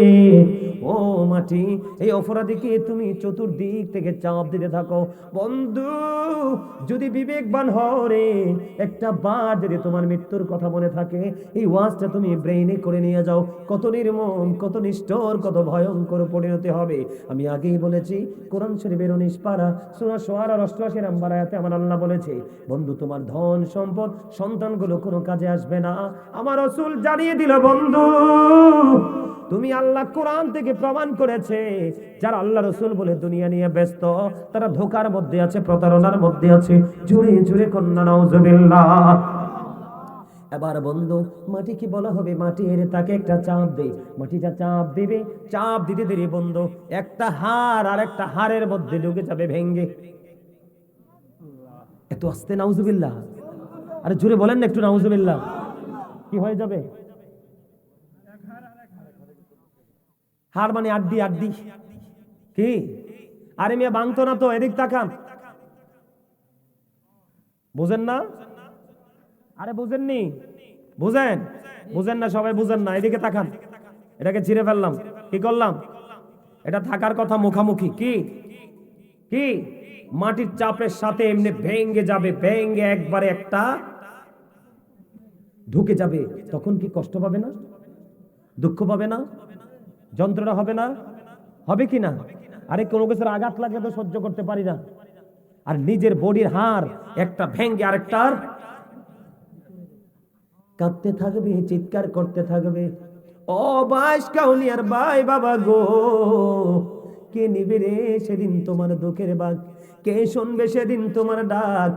ও মাটি, এই অপরাধীকে তুমি চতুর্দিক থেকে চাপ দিতে থাকো। বন্ধু যদি বিবেকবান হও রে, একটা বার যদি তোমার মৃত্যুর কথা মনে থাকে, এই ওয়াজটা তুমি ব্রেইনে করে নিয়ে যাও। কত নির্মম, কত নিষ্ঠুর, কত ভয়ঙ্কর পরিণতি হবে। আমি আগেই বলেছি, কোরআন শরীফের 19 পারা সূরা শুআরার 88 নম্বর আয়াতে আমার আল্লাহ বলেছে, বন্ধু তোমার ধন সম্পদ সন্তানগুলো কোনো কাজে আসবে না। আমার রাসূল জানিয়ে দিল, বন্ধু তুমি, আল্লাহ কোরআন থেকে প্রমাণ করেছে, যারা আল্লাহ রাসূল বলে দুনিয়া নিয়ে ব্যস্ত, তারা ধোঁকার মধ্যে আছে, প্রতারণার মধ্যে আছে। জোরে জোরে কন্যা নাউজুবিল্লাহ। এবার বন্ধু মাটি কি বলা হবে? মাটি এর তাকে একটা চাপ দে, মাটিটা চাপ দিবে, চাপ দিতে দেরি বন্ধু একটা হাড় আর একটা হাড়ের মধ্যে ঢুকে যাবে ভেঙ্গে। এত আস্তে নাউজুবিল্লাহ, আরে জোরে বলেন না একটু নাউজুবিল্লাহ। কি হয়ে যাবে? হাড় মানে আড্ডি, আড্ডি কি? আরে মিয়া ভাঙতো না তো, এদিক তাকান। বুঝেন না? আরে বুঝেননি? বুঝেন? বুঝেন না, সবাই বুঝেন না, এদিকে তাকান। এটাকে ছিঁড়ে ফেললাম, কি করলাম? এটা থাকার কথা মুখামুখি। কি কি? মাটির চাপের সাথে এমনি ভেঙ্গে যাবে, ভেঙ্গে একবারে একটা ঢুকে যাবে। তখন কি কষ্ট পাবে না? দুঃখ পাবে না? যন্ত্রণা হবে না? হবে কি না? আরে কোনো কিছুর আঘাত লাগলে তো সহ্য করতে পারি না, আর নিজের বডির হাড় একটা ভেঙ্গে আরেকটার কাঁদতে থাকবে, চিৎকার করতে থাকবে। ও বাইশ কাউলিয়ার ভাই বাবা গো, কে নিবে রে সেদিন তোমার দুঃখের বাক? কে শুনবে সেদিন তোমার ডাক?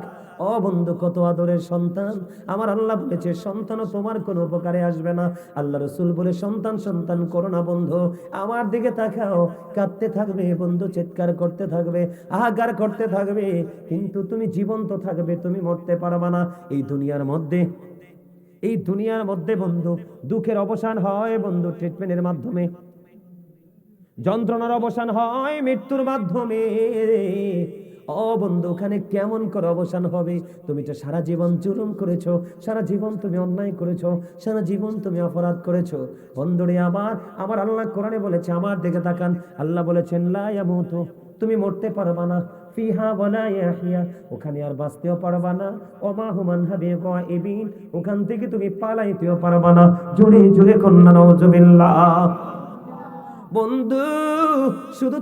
ও বন্ধু, কত আদরের সন্তান, আমার আল্লাহ বলেছে সন্তানও তোমার কোনো উপকারে আসবে না। আল্লাহ রাসূল বলে সন্তান সন্তান করো না বন্ধু, আমার দিকে তাকাও। কাঁদতে থাকবে বন্ধু, চিৎকার করতে থাকবে, হাহাকার করতে থাকবে, কিন্তু তুমি জীবন্ত থাকবে, তুমি মরতে পারবে না। এই দুনিয়ার মধ্যে বন্ধু দুঃখের অবসান হয় বন্ধু ট্রিটমেন্টের মাধ্যমে, যন্ত্রণার অবসান হয় মৃত্যুর মাধ্যমে। ও বন্ধু, ওখানে কেমন করে অবসান হবে? তুমি তো সারা জীবন জুলুম করেছো, সারা জীবন তুমি অন্যায় করেছো, সারা জীবন তুমি অপরাধ করেছো। বন্ধুরে আমার আল্লাহ কোরআনে বলেছে, আমার দিকে তাকান, আল্লাহ বলেছেন লা ইয়ামুতু, তুমি মরতে পারবা না, ফিহা ওয়ালা ইয়াহইয়া, ওখানে আর বাঁচতেও পারবা না, ওমা হুমান হাবি গায়বিন, ওখান থেকে তুমি পালাইতেও পারবা না। জোরে জোরে কন্যা নাউজুবিল্লাহ। বন্ধু শুধু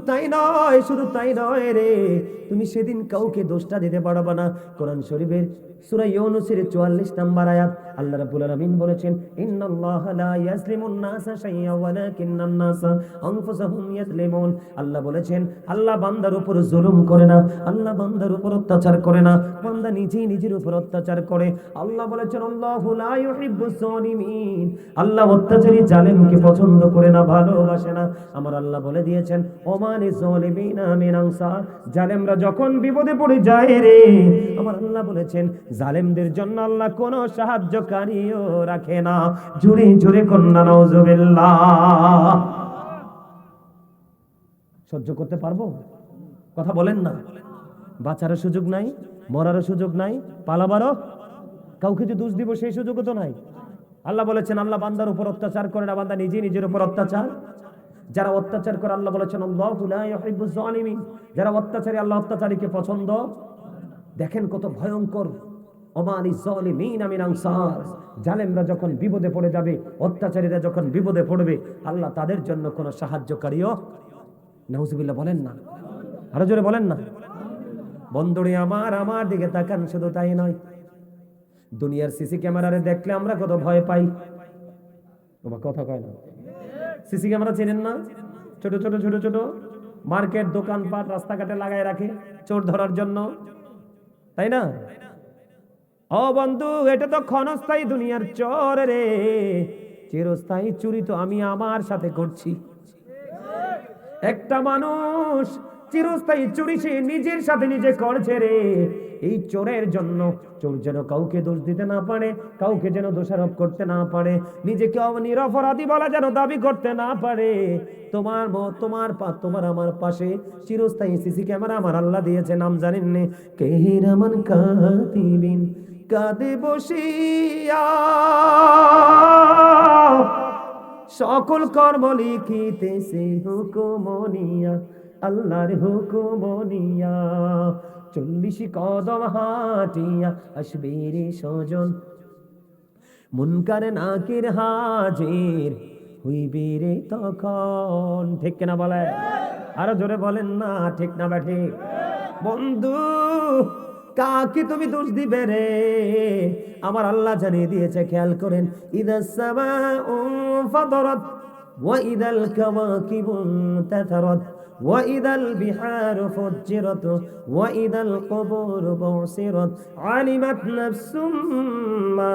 তাই নয় রে, তুমি সেদিন কাউকে দোষটা দিতে পারবে না। কোরআন শরীফের সূরা ইউনূসের 44 নম্বর আয়াত আল্লাহ রাব্বুল আলামিন বলেছেন, ইন্নাল্লাহা লা ইয়াজলিমুন নাসা শাইআ ওয়ালাকিন্নান নাসা আনফুসাহুম ইয়াজলিমুন। আল্লাহ বলেছেন, আল্লাহ বান্দার উপর জুলুম করে না, আল্লাহ বান্দার উপর অত্যাচার করে না, বান্দা নিজেই নিজের উপর অত্যাচার করে। আল্লাহ বলেছেন, আল্লাহু লা ইউহিব্বুজ জালিমিন, আল্লাহ অত্যাচারী জালেমকে পছন্দ করে না, ভালোবাসে না। আমার আল্লাহ বলে দিয়েছেন, ওমানি যালিমিনা মিন আনসার, জালেমরা যখন বিপদে পড়ে যায় রে, আমার আল্লাহ বলেছেন জালেমদের জন্য আল্লাহ কোনো সাহায্যকারীও রাখে না। জোরে জোরে কন্যা নাউজুবিল্লাহ। সহ্য করতে পারবো? কথা বলেন না। বাঁচারও সুযোগ নাই, মরারও সুযোগ নাই, পালাবারও কাউকে যে দোষ দিব সেই সুযোগও তো নাই। আল্লাহ বলেছেন আল্লাহ বান্দার উপর অত্যাচার করে না, বান্দা নিজেই নিজের উপর অত্যাচার। যারা অত্যাচার করে আল্লাহ বলেছেন আল্লাহু লা ইউহিব্বুজ জালিমিন, যারা অত্যাচারী আল্লাহ অত্যাচারীকে পছন্দ। দেখেন কত ভয়ঙ্কর। ওমালি যালিমিনা মিন আনসার, জালেমরা যখন বিপদে পড়ে যাবে, অত্যাচারীরা যখন বিপদে পড়বে, আল্লাহ তাদের জন্য কোনো সাহায্যকারীও। নাউজুবিল্লাহ বলেন না, আরো জোরে বলেন না। বন্ধুরে আমার দিকে তাকান, শুধু তাই নয়, দুনিয়ার সিসি ক্যামেরারে দেখলে আমরা কত ভয় পাই। তোমার কথা কয় না। সিসি ক্যামেরা চেনেন না? ছোট ছোট ছোট ছোট মার্কেট, দোকানপাট, রাস্তাঘাটে লাগায় রাখে চোর ধরার জন্য, তাই না? ও বন্ধু, এটা তো ক্ষণস্থায়ী দুনিয়ার চোর রে, চিরস্থায়ী চুরি তো আমি আমার সাথে করছি। একটা মানুষ চিরস্থায়ী চুরি সে নিজের সাথে নিজে করছে রে। এই চোরের জন্য চোর যেন কাউকে দোষ দিতে না পারে, কাউকে যেন দোষারোপ করতে না পারে, নিজেকে নিরপরাধী বলা যেন দাবি করতে না পারে। তোমার আমার পাশে চিরস্থায়ী সিসি ক্যামেরা আমার আল্লাহ দিয়েছে, নাম জানেন নে? কিরামান কাতিবিন, কাঁদে বসিয়া সকল কর্ম লিখিতেছে হুকুমনিয়া, আল্লাহর হুকুমনিয়া। 40 কদম হাঁটিয়া আসবে রে স্বজন, মুনকার নাকির হাজির হইবে রে তখন। ঠিক কিনা বলে? আরো জোরে বলেন না, ঠিক না ব্যাঠে? বন্ধু, কাকে তুমি দোষ দিবে রে? আমার আল্লাহ জানিয়ে দিয়েছে, খেয়াল করেন। ইদাস সামাউ ফাতারাত ওয়া ইদাল কাওয়াকিবু তাতারাত ওয়া ইদাল বিহারু ফুজ্জিরাত ওয়া ইদাল কুবুরু বুসিরাত আলিমাত নাফসুম মা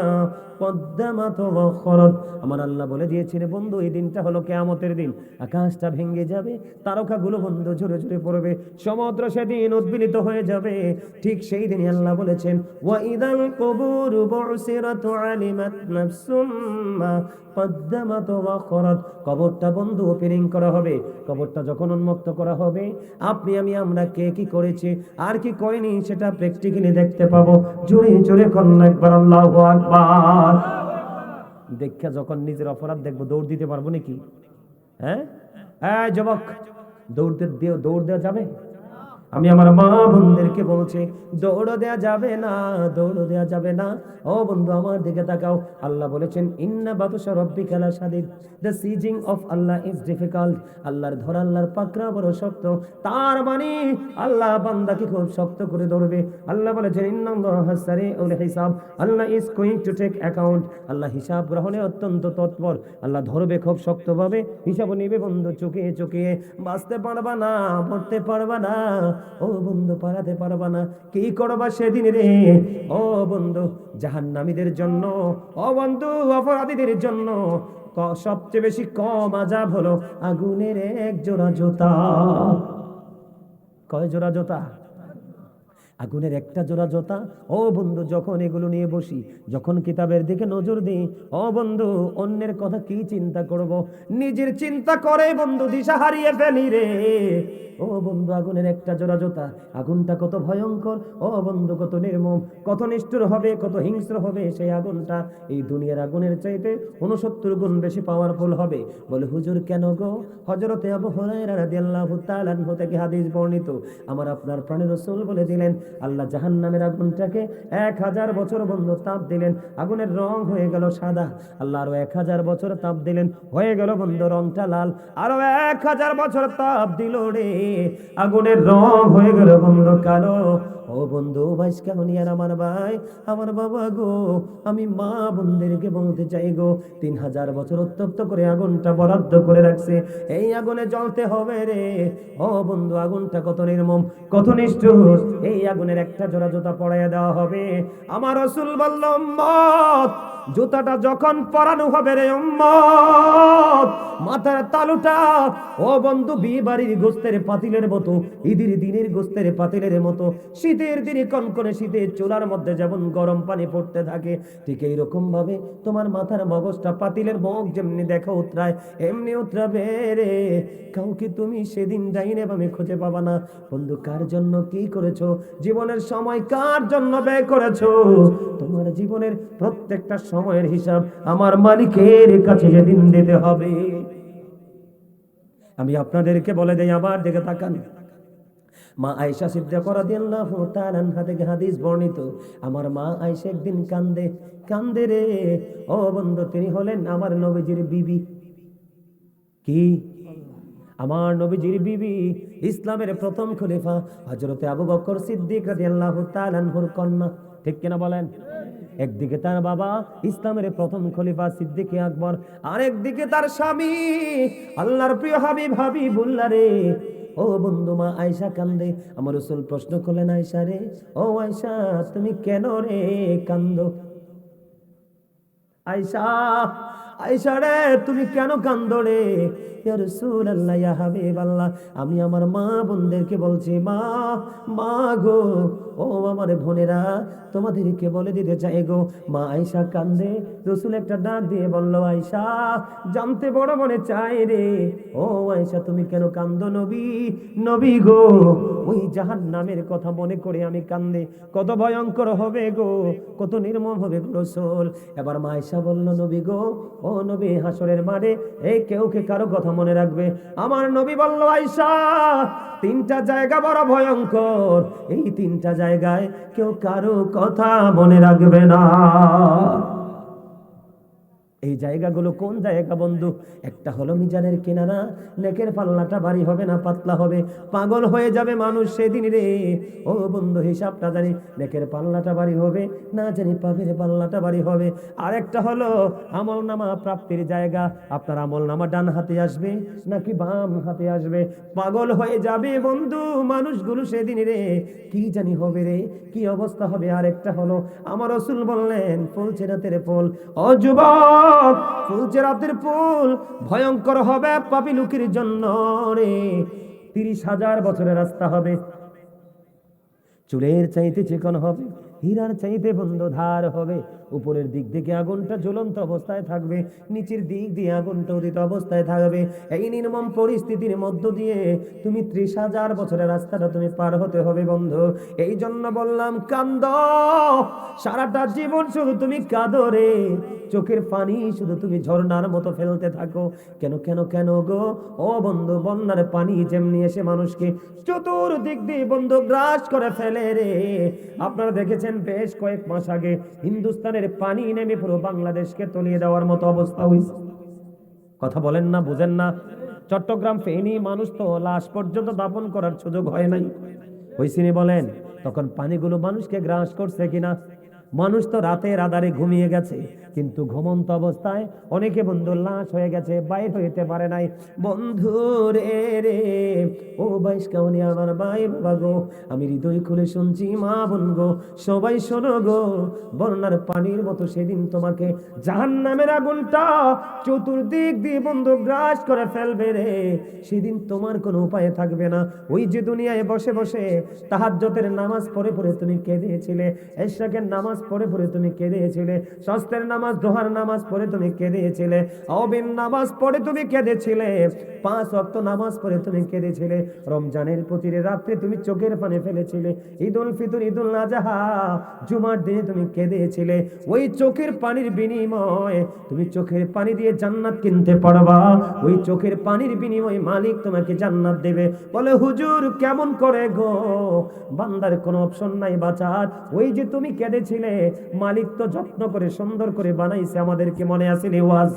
কদ্দামাত ওয়া আখারাত। আমার আল্লাহ বলে দিয়েছেন বন্ধু, এই দিনটা হলো কিয়ামতের দিন। আকাশটা ভেঙে যাবে, তারকাগুলো বন্ধু ঝরে ঝরে পড়বে, সমুদ্র সেদিন উদ্বেলিত হয়ে যাবে। ঠিক সেই দিনই আল্লাহ বলেছেন ওয়া ইদাল কুবুরু বুসিরাত আলিমাত নাফসুম মা কদ্দামাত ওয়া আখারাত। কবরটা বন্ধু ওপেনিং করা হবে। কবরটা যখন উন্মুক্ত করা হবে, আপনি আমি আমরা কে কি করেছি আর কি করিনি সেটা প্র্যাকটিক্যালি দেখতে পাবো। জোরে জোরে কন্যা একবার আল্লাহু আকবার। দেখা যখন নিজের অপরাধ দেখবো, দৌড় দিতে পারবো নাকি? হ্যাঁ, এই যুবক, দৌড় দেওয়া যাবে? আমি আমার মা বোনদেরকে বলছি, দৌড় দেয়া যাবে না, দৌড় দেয়া যাবে না। ও বন্ধু, আমার দিকে তাকাও। আল্লাহ বলেছেন ইন্না বাতশা রাব্বিকা লাশাদীদ, the seizing of Allah is difficult. আল্লাহর ধরা, আল্লাহর পাকড়া বড় শক্ত। তার মানে আল্লাহ বান্দাকে খুব শক্ত করে ধরবে। আল্লাহ বলেছেন ইন্নাল্লাহা সারিউল হিসাব, Allah is going to take account. আল্লাহ হিসাব গ্রহণে অত্যন্ত তৎপর। আল্লাহ ধরবে খুব শক্তভাবে, হিসাব নেবে বন্ধু চুকিয়ে চুকিয়ে। বাঁচতে পারবা না, মরতে পারবা না, ও বন্ধু পালাতে পারবা না। কি করবা সেদিন রে? ও বন্ধু, জাহান্নামীদের জন্য, ও বন্ধু অপরাধীদের জন্য সবচেয়ে বেশি কম আযাব হলো আগুনের এক জোড়া জুতা। কয় জোড়া জুতা? আগুনের একটা জোড়া জুতা। ও বন্ধু, যখন এগুলো নিয়ে বসি, যখন কিতাবের দিকে নজর দিই, ও বন্ধু অন্যের কথা কি চিন্তা করব, নিজের চিন্তা করে বন্ধু দিশা হারিয়ে ফেলি রে। ও বন্ধু, আগুনের একটা জোড়া জুতা, আগুনটা কত ভয়ঙ্কর, ও বন্ধু কত নির্মম, কত নিষ্ঠুর হবে, কত হিংস্র হবে সেই আগুনটা। এই দুনিয়ার আগুনের চাইতে 69 গুণ বেশি পাওয়ারফুল হবে। বলে হুজুর কেন গো? হযরতে আবু হুরায়রা রাদিয়াল্লাহু তাআলা আনহু থেকে হাদিস বর্ণিত, আমার আপনার প্রাণের রাসূল বলে দিলেন, আল্লাহ জাহান্নামের আগুনটাকে 1000 বছর বন্ধু তাপ দিলেন, আগুনের রং হয়ে গেল সাদা। আল্লাহ আরো 1000 বছর তাপ দিলেন, হয়ে গেল বন্ধু রংটা লাল। আরো 1000 বছর তাপ দিল রে, আগুনের রং হয়ে গেল বন্ধু কালো। ও বন্ধু ভাইস্কা হুনিয়ার আমার ভাই, আমার বাবা গো, আমি মা বোনদেরকে বলতে চাই গো, 3000 বছর উত্তপ্ত করে আগুনটা বরাদ্দ করে রাখছে, এই আগুনে জ্বলতে হবে রে। ও বন্ধু, আগুনটা কত নির্মম, কত নিষ্ঠুর। এই আগুনের একটা জোড়া জুতা পরাইয়া দেওয়া হবে। আমার রাসূল বলল, উম্মত জুতাটা যখন পরানো হবে রে উম্মত, মাথার তালুটা ও বন্ধু বিয়ে বাড়ির গোস্তের পাতিলের মতো, ঈদের দিনের গোস্তের পাতিলের মতো, শীত শীতের দিনে কনকনে শীতে চুলার মধ্যে যেমন গরম পানি পড়তে থাকে, ঠিক এইরকম ভাবে তোমার মাথার মগজটা পাতিলের মুখ যেমনি দেখো উতরায়, এমনি উতরাবে রে। কাউকে তুমি সেদিন যাইনে ভাবে খুঁজে পাবা না। বন্ধু, কার জন্য কি করেছো, জীবনের সময় কার জন্য ব্যয় করেছো, তোমার জীবনের প্রত্যেকটা সময়ের হিসাব আমার মালিকের কাছে যেদিন দিতে হবে। আমি আপনাদেরকে বলে দেই, আবার দিকে তাকান। মা আয়েশা সিদ্দিকা রাদিয়াল্লাহু তাআলা আনহা থেকে হাদিস বর্ণিত, আমার মা আয়েশা একদিন কান্দে, কান্দে রে। ও বন্ধু, তিনি হলেন আমার নবীজির বিবি। কি? আমার নবীজির বিবি, ইসলামের প্রথম খলিফা হযরতে আবু বকর সিদ্দিক রাদিয়াল্লাহু তাআলা আনহুর কন্যা। ঠিক কিনা বলেন? একদিকে তার বাবা ইসলামের প্রথম খলিফা সিদ্দিক আকবর, আর একদিকে তার স্বামী আল্লাহর প্রিয় হাবিব হাবিবুল্লাহ রে। ও বন্ধু, মা আয়েশা কান্দে। আমার রাসূল প্রশ্ন করলেন, আয়েশা রে, ও আয়েশা, তুমি কেন রে কান্দো? আয়েশা, আয়েশা রে, তুমি কেন কান্দো রে? ইয়া রাসূলুল্লাহ, ইয়া হাবিবাল্লাহ, আমি আমার মা বোনদেরকে বলছি, মা, মা গো, ও আমার বোনেরা, তোমাদেরকে বলে দিতে চাই গো। মা আয়েশা কান্দে। রাসূল একটা ডাক দিয়ে বলল, আয়েশা, জানতে বড় মনে চাই রে। ও আয়েশা, তুমি কেন কান্দো? নবী, নবী গো, ওই জাহান্নামের কথা মনে করে আমি কান্দে। কত ভয়ঙ্কর হবে গো, কত নির্মম হবে গো রাসূল। এবার মা আয়েশা বলল, নবী গো, ও নবী, হাসরের মাঠে এই কেউ কে কারো কথা মনে রাখবে? আমার নবী বলল, আয়েশা, তিনটা জায়গা বড় ভয়ঙ্কর, এই তিনটা জায়গায় কেউ কারো কথা মনে রাখবে না। এই জায়গাগুলো কোন জায়গা বন্ধু? একটা হলো মিজানের কিনারা, নেকের পাল্লাটা ভারী হবে না পাতলা হবে, পাগল হয়ে যাবে মানুষ সেদিন রে। ও বন্ধু, হিসাবটা জানি, নেকের পাল্লাটা ভারী হবে না জানি পাপের পাল্লাটা ভারী হবে। আরেকটা হলো আমল নামা প্রাপ্তির জায়গা, আপনার আমল নামা ডান হাতে আসবে নাকি বাম হাতে আসবে, পাগল হয়ে যাবে বন্ধু মানুষগুলো সেদিন রে। কি জানি হবে রে, কি অবস্থা হবে। আরেকটা হলো, আমার রাসূল বললেন, ফুলসিরাতের ফুল। ও যুবক, ফুলসিরাতের ফুল ভয়ঙ্কর হবে পাপী লোকের জন্য রে। 30,000 বছরের রাস্তা হবে, চুলের চাইতে চিকন হবে, হীরার চাইতে বন্ধ ধার হবে। উপরের দিক থেকে আগুনটা জ্বলন্ত অবস্থায় থাকবে, নিচের দিক দিয়ে আগুনটা উদিত অবস্থায় থাকবে। এই নির্মম পরিস্থিতির মধ্য দিয়ে তুমি 30,000 বছরের রাস্তাটা তুমি পার হতে হবে বন্ধু। এই জন্য বললাম, কান্দো, সারাটা জীবন শুধু তুমি কাঁদো রে, চোখের পানি শুধু তুমি ঝর্ণার মতো ফেলতে থাকো। কেন কেন কেন গো? ও বন্ধু, বন্যার পানি যেমনি এসে মানুষকে চতুর্দিক দিয়ে বন্ধু গ্রাস করে ফেলে রে। আপনারা দেখেছেন বেশ কয়েক মাস আগে হিন্দুস্তানের পানি নেমে পুরো বাংলাদেশকে তলিয়ে দেওয়ার মতো অবস্থা হয়েছে। কথা বলেন না, বুঝেন না? চট্টগ্রাম ফেনী মানুষ তো লাশ পর্যন্ত দাফন করার সুযোগ হয় নাই, হয়েছিনি বলেন? তখন পানিগুলো মানুষকে গ্রাস করছে কিনা? মানুষ তো রাতের আধারে ঘুমিয়ে গেছে, কিন্তু ঘুমন্ত অবস্থায় অনেকে বন্ধু লাশ হয়ে গেছে, বাইর হইতে পারে নাই। বন্ধু রে রে, ও বাইশ কাউনি আমার ভাই বাবা গো, আমি হৃদয় খুলে শুনছি, মা বোন গো, সবাই শোনো গো, বন্যার পানির মতো সেদিন তোমাকে জাহান্নামের আগুনটা চতুর্দিক দিয়ে বন্ধু গ্রাস করে ফেলবে রে। সেদিন তোমার কোনো উপায় থাকবে না। ওই যে দুনিয়ায় বসে বসে তাহাজ্জুদের নামাজ পড়ে পড়ে তুমি কেঁদেছিলে, ইশরাকের নামাজ পড়ে পড়ে তুমি কেঁদেছিলে, শস্তের নামাজ, দোহার নামাজ পড়ে তুমি কেঁদেছিলে, আওবিন নামাজ পড়ে তুমি কেঁদেছিলে, 5 ওয়াক্ত নামাজ পড়ে তুমি কেঁদেছিলে, রমজানের প্রতিটি রাত্রে তুমি চোখের পানি ফেলেছিলে, ঈদুল ফিতর, ঈদুল আজহা, জুমার দিনে তুমি কেঁদেছিলে। ওই চোখের পানির বিনিময়ে তুমি চোখের পানি দিয়ে জান্নাত কিনতে পারবা। ওই চোখের পানির বিনিময়ে মালিক তোমাকে জান্নাত দেবে। বলে, হুজুর কেমন করে গো? বান্দার কোনো অপশন নাই বাঁচার। ওই যে তুমি কেঁদেছিলে, মালিক তো যত্ন করে সুন্দর করে বানাইছে, আমাদেরকে মনে আছে ওয়াজ।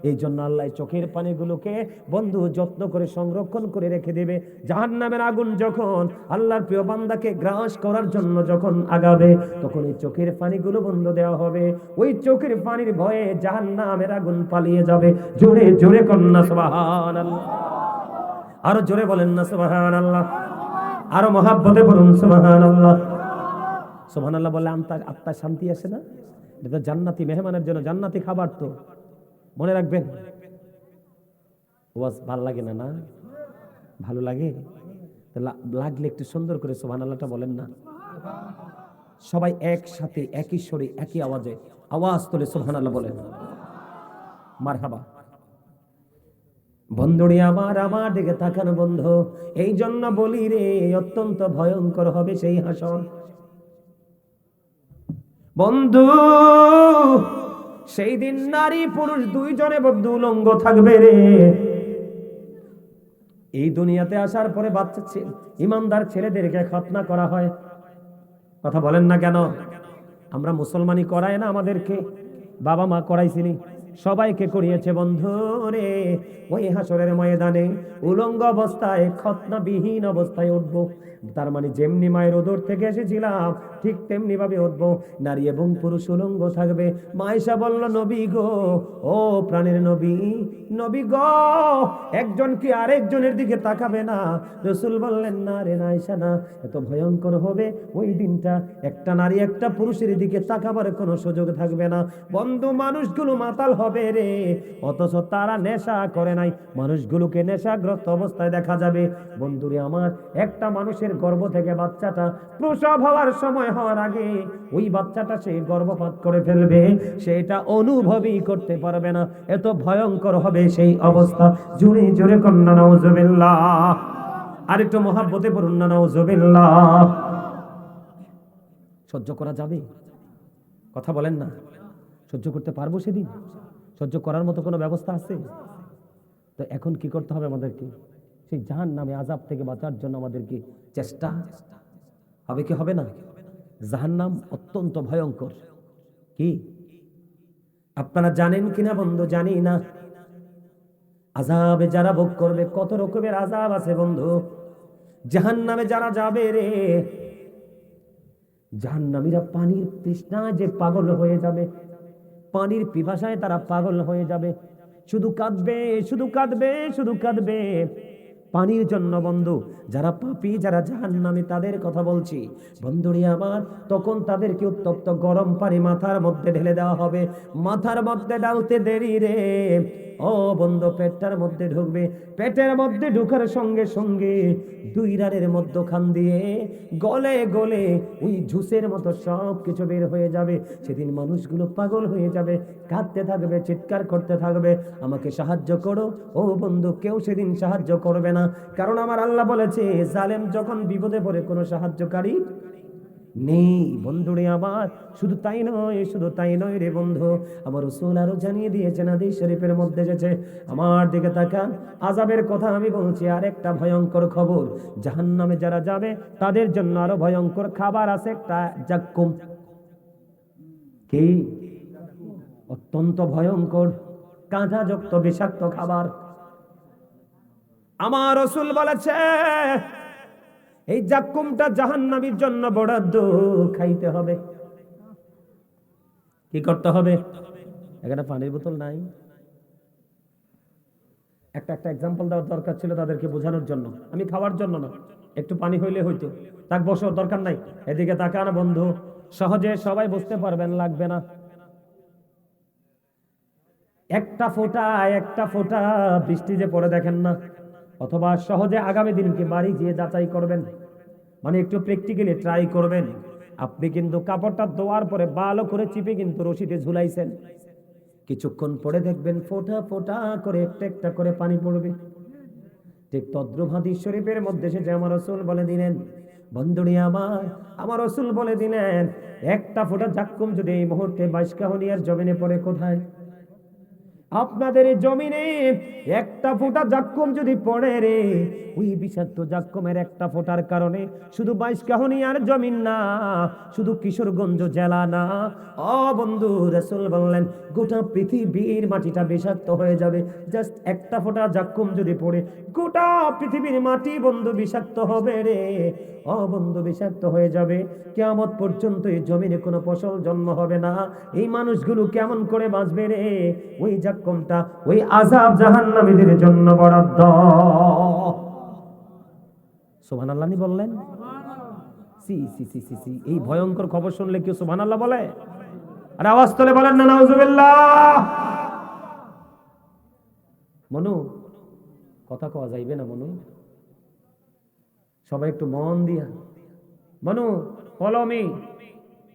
এই জন্য আল্লাহ চোখের পানিগুলোকে বন্ধু যত্ন করে সংরক্ষণ করে রেখে দেবে। জাহান্নামের আগুন যখন আল্লাহর প্রিয় বান্দাকে গ্রাস করার জন্য যখন আগাবে, তখন এই চোখের পানিগুলো বন্ধ দেওয়া হবে। ওই চোখের পানির ভয়ে জাহান্নামের আগুন পালিয়ে যাবে। জোরে জোরে কন্যা সুবহানাল্লাহ, আরো জোরে বলেন না সুবহানাল্লাহ, আরো মহাব্বতে বলুন সুবহানাল্লাহ। সুবহানাল্লাহ বলে আত্মার শান্তি আসে না? এটা জান্নাতি মেহমানের জন্য জান্নাতি খাবার, তো মনে রাখবেন। ওয়াজ ভালো লাগে না? না ভালো লাগে? লাগলে একটু সুন্দর করে সুবহানাল্লাহটা বলেন না। সবাই একসাথে একই সুরে একই আওয়াজে আওয়াজ তুলে সুবহানাল্লাহ বলেন। মারহাবা। বন্ধুরে আমার দিকে তাকান বন্ধু, এই জন্য বলি রে অত্যন্ত ভয়ঙ্কর হবে সেই হাসর বন্ধু। সেই দিন নারী পুরুষ দুইজনে বদ্ধ উলঙ্গ থাকবে রে। এই দুনিয়াতে আসার পরে বাচ্চা ইমানদার ছেলেদেরকে খতনা করা হয়, কথা বলেন না কেন? আমরা মুসলমানি করায় না, আমাদেরকে বাবা মা করাইছিনি, সবাইকে করিয়েছে বন্ধু রে। ওই হাসরের ময়দানে উলঙ্গ অবস্থায় খতনাবিহীন অবস্থায় উঠবো। তার মানে যেমনি মায়ের উদর থেকে এসেছিলাম ঠিক তেমনি ভাবে উঠবো। নারী এবং পুরুষ উলঙ্গ থাকবে। মায়েশা বলল, নবী গো, ও প্রাণের নবী, নবী গো, একজন কি আরেকজনের দিকে তাকাবে না? রাসূল বললেন, না রে না আয়েশা না, এত ভয়ঙ্কর হবে ওই দিনটা, একটা নারী একটা পুরুষের দিকে তাকাবার কোনো সুযোগ থাকবে না বন্ধু। মানুষগুলো মাতাল হবে রে, অথচ তারা নেশা করে নাই। মানুষগুলোকে নেশাগ্রস্ত অবস্থায় দেখা যাবে বন্ধুরে আমার। একটা মানুষের গর্ভ থেকে বাচ্চাটা প্রসব হওয়ার সময় হওয়ার আগে ওই বাচ্চাটা সে গর্ভপাত করে ফেলবে, সেটা অনুভবই করতে পারবে না। এত ভয়ঙ্কর হবে সেই অবস্থা। জোরে জোরে কন্যা নাউজুবিল্লাহ, আরেকটু মহাব্বতে পড়ুন না নাউজুবিল্লাহ। সহ্য করা যাবে? কথা বলেন না। সহ্য করতে পারবো সেদিন? সহ্য করার মতো কোনো ব্যবস্থা আছে? তো এখন কি করতে হবে আমাদেরকে? সেই জাহান্নামে আযাব থেকে বাঁচার জন্য আমাদেরকে চেষ্টা হবে কি হবে না? জাহান্নাম অত্যন্ত ভয়ঙ্কর। কি আপনারা জানেন কিনা বন্ধু জানি না, আযাবে যারা ভোগ করবে কত রকমের আযাব আছে বন্ধু। জাহান্নামে যারা যাবে রে, জাহান্নামীরা পানির তৃষ্ণায় যে পাগল হয়ে যাবে, পানির পিপাসায় তারা পাগল হয়ে যাবে, শুধু কাঁদবে শুধু কাঁদবে শুধু কাঁদবে পানির জন্য বন্ধু। যারা পাপী, যারা জাহান্নামী, তাদের কথা বলছি বন্ধুরে আমার। তখন তাদেরকে উত্তপ্ত গরম পানি মাথার মধ্যে ঢেলে দেওয়া হবে। মাথার মধ্যে ডালতে দেরি রে, ও বন্ধু পেটটার মধ্যে ঢুকবে। পেটের মধ্যে ঢুকার সঙ্গে সঙ্গে দুই রানের মধ্যখান দিয়ে গলে গলে ওই জুসের মতো সব কিছু বের হয়ে যাবে। সেদিন মানুষগুলো পাগল হয়ে যাবে, কাঁদতে থাকবে, চিৎকার করতে থাকবে, আমাকে সাহায্য করো। ও বন্ধু, কেউ সেদিন সাহায্য করবে না, কারণ আমার আল্লাহ বলেছে জালেম যখন বিপদে পড়ে কোনো সাহায্যকারী নেই বন্ধুরে আমার। শুধু তাই নয়, শুধু তাই নয় রে বন্ধু, আমার রাসূল আরো জানিয়ে দিয়েছেন হাদিস শরীফের মধ্যে এসেছে। আমার দিকে তাকান, আযাবের কথা আমি বলছি। আর একটা ভয়ঙ্কর খবর, জাহান্নামে যারা যাবে তাদের জন্য আরো ভয়ঙ্কর খাবার আছে একটা, জাক্কুম। কি? অত্যন্ত ভয়ঙ্কর কাঁটাযুক্ত বিষাক্ত খাবার। আমার রাসূল বলেছে এই জাক্কুমটা জাহান্নামীর জন্য বরাদ্দ, খাইতে হবে। কি করতে হবে? এখানে পানির বোতল নাই, একটা এক্সাম্পল দেওয়ার দরকার ছিল তাদেরকে বোঝানোর জন্য, আমি খাওয়ার জন্য না। একটু পানি হইলে হইতো। তাক বসো, দরকার নাই। এদিকে তাকান বন্ধু, সহজে সবাই বুঝতে পারবেন, লাগবে না। একটা ফোঁটা বৃষ্টি যে পড়ে দেখেন না, অথবা সহজে আগামী দিনকে বাড়ি গিয়ে যাচাই করবেন, মানে একটু প্র্যাকটিক্যালি ট্রাই করবেন। আপনি কিন্তু কাপড়টা ধোয়ার পরে ভালো করে চিপে কিন্তু রশিতে ঝুলাইছেন, কিছুক্ষণ পরে দেখবেন ফোঁটা ফোঁটা করে একটা একটা করে পানি পড়বে। ঠিক তদ্রুপ হাদিস শরীফের মধ্যে এসেছে, আমার রাসূল বলে দিলেন বন্ধুরে আমার রাসূল বলে দিলেন, একটা ফোঁটা জাক্কুম যদি এই মুহূর্তে বাইশকাহনিয়ার জমিনে পড়ে, কোথায়? আপনাদের এই জমিনে একটা ফোঁটা জাক্কুম যদি পড়ে রে, ওই বিষাক্ত জাক্কুমের একটা ফোঁটার কারণে শুধু বাইশকাহনিয়ার জমিন না, শুধু কিশোরগঞ্জ জেলা না, ও বন্ধু, রাসূল বললেন গোটা পৃথিবীর মাটিটা বিষাক্ত হয়ে যাবে। জাস্ট একটা ফোঁটা জাক্কুম যদি পড়ে, গোটা পৃথিবীর মাটি বন্ধু বিষাক্ত হবে রে। ও বন্ধু, বিষাক্ত হয়ে যাবে। কিয়ামত পর্যন্ত এই জমিনে কোনো ফসল জন্ম হবে না। এই মানুষগুলো কেমন করে বাঁচবে রে? ওই জাক্কুমটা, ওই আযাব জাহান্নামীদের জন্য বরাদ্দ। সুবহানাল্লাহ নি বললেন? সি সি সি সি সি, এই ভয়ঙ্কর খবর শুনলে কেউ সুবহানাল্লাহ বলে? আর আওয়াজ তুলে বলেন না নাউজুবিল্লাহ। মনু, কথা কওয়া যাইবে না মনু, সবাই একটু মন দিয়া। মনু, ফলো মি,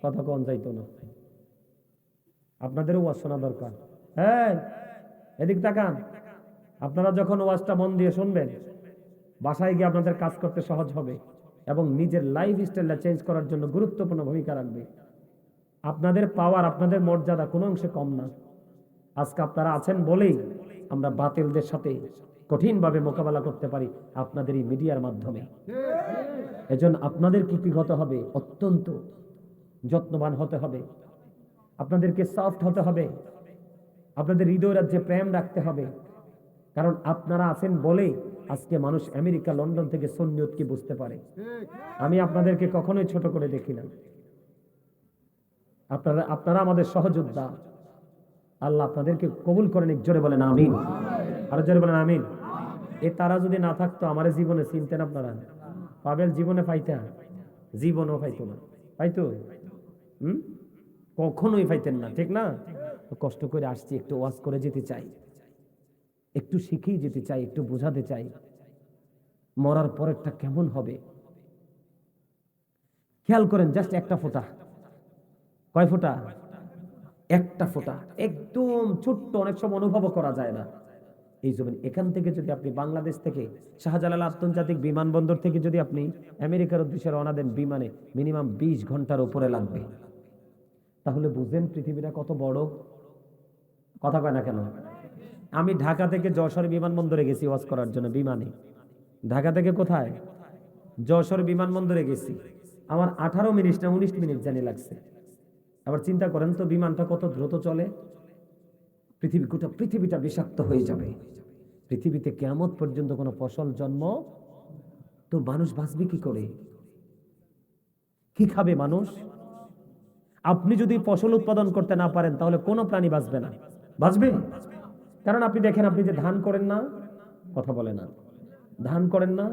কথা কোন যাইতো না। আপনাদেরও ওয়াজ শোনা দরকার। হ্যাঁ, এদিক তাকান। আপনারা যখন ওয়াজটা মন দিয়ে শুনবেন, বাসায় গিয়ে আপনাদের কাজ করতে সহজ হবে এবং নিজের লাইফ স্টাইলটা চেঞ্জ করার জন্য গুরুত্বপূর্ণ ভূমিকা রাখবে। আপনাদের পাওয়ার, আপনাদের মর্যাদা কোনো অংশে কম না। আজকে আপনারা আছেন বলেই আমরা বাতিলদের সাথে কঠিনভাবে মোকাবেলা করতে পারি আপনাদের এই মিডিয়ার মাধ্যমে। এজন্য আপনাদের কি হতে হবে? অত্যন্ত যত্নবান হতে হবে, আপনাদেরকে সফট হতে হবে, আপনাদের হৃদয় রাজ্যে প্রেম রাখতে হবে। কারণ আপনারা আছেন বলেই আজকে মানুষ আমেরিকা, লন্ডন থেকে সুন্নিয়তকে বুঝতে পারে। আমি আপনাদেরকে কখনোই ছোট করে দেখি না। আপনারা আমাদের সহযোদ্ধা। আল্লাহ আপনাদেরকে কবুল করেন। এক জোরে বলেন আমিন। আরো জোরে বলেন আমিন। এ তারা যদি না থাকতো আমার জীবনে চিনতেন আপনারা? পাবেল জীবনে পাইতেন? জীবনও পাইতো না। পাইতো? কখনোই পাইতেন না, ঠিক না? কষ্ট করে আসছি, একটু ওয়াজ করে যেতে চাই, একটু শিখেই যেতে চাই, একটু বোঝাতে চাই মরার পরেরটা কেমন হবে। খেয়াল করেন, জাস্ট একটা ফোঁটা। কয় ফোঁটা? একটা ফোঁটা, একদম ছোট্ট, অনেক সময় অনুভব করা যায় না। এই জন্য এখান থেকে যদি আপনি বাংলাদেশ থেকে শাহজালাল আন্তর্জাতিক বিমানবন্দর থেকে যদি আপনি আমেরিকার উদ্দেশ্যে রওনা দেন বিমানে, মিনিমাম 20 ঘন্টার উপরে লাগবে। তাহলে বুঝেন পৃথিবীটা কত বড়। কথা কয় না কেন? আমি ঢাকা থেকে যশোর বিমানবন্দরে গেছি ওয়াজ করার জন্য বিমানে। ঢাকা থেকে কোথায়? যশোর বিমানবন্দরে গেছি। আমার 18 মিনিট না 19 মিনিট জানি লাগছে। আবার চিন্তা করেন তো, বিমানটা কত দ্রুত চলে। গোটা পৃথিবীটা বিষাক্ত হয়ে যাবে। পৃথিবীতে কিয়ামত পর্যন্ত কোনো ফসল জন্ম, তো মানুষ বাঁচবে কি করে? কি খাবে মানুষ? আপনি যদি ফসল উৎপাদন করতে না পারেন তাহলে কোনো প্রাণী বাঁচবে না। বাঁচবে? কারণ আপনি দেখেন, আপনি যে ধান করেন না, কথা বলে না, ধান করেন না,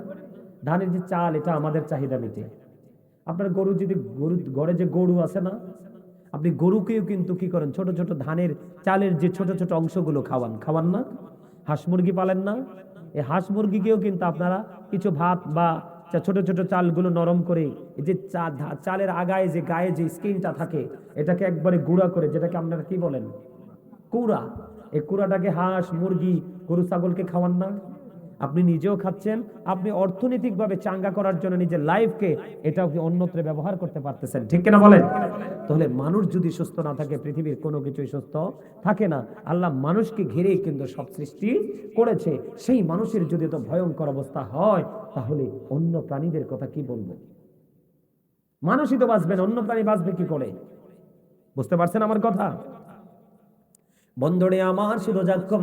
ধানের যে চাল, এটা আমাদের চাহিদা মিটে। আপনার গরু যদি ঘরে যে গরু আছে না, আপনি গরুকেও কিন্তু কি করেন, ছোট ছোট ধানের চালের যে ছোট ছোট অংশগুলো খাওয়ান না? হাঁস মুরগি পালেন না? এই হাঁস মুরগিকেও কিন্তু আপনারা কিছু ভাত বা ছোট ছোট চালগুলো নরম করে, এই যে চালের আগায় যে গায়ে যে স্কিনটা থাকে, এটাকে একবারে গুঁড়া করে, যেটাকে আপনারা কি বলেন, কুড়া, এই কুড়াটাকে হাঁস মুরগি গরু ছাগলকে খাওয়ান না? আপনি নিজেও খাচ্ছেন, আপনি অর্থনৈতিকভাবে চাঙ্গা করার জন্য নিজের লাইফকে এটাও কি অন্যত্র ব্যবহার করতে পারতেছেন, ঠিক কিনা বলেন? তাহলে মানুষ যদি সুস্থ না থাকে, পৃথিবীর কোনো কিছুই সুস্থ থাকে না। আল্লাহ মানুষকে ঘিরেই কিন্তু সব সৃষ্টি করেছে। সেই মানুষের যদি এত ভয়ঙ্কর অবস্থা হয়, তাহলে অন্য প্রাণীদের কথা কি বলবো? মানুষই তো বাঁচবেন, অন্য প্রাণী বাঁচবে কি করে? বুঝতে পারছেন আমার কথা? বন্ধুরে আমার, শুধু যাক্ষম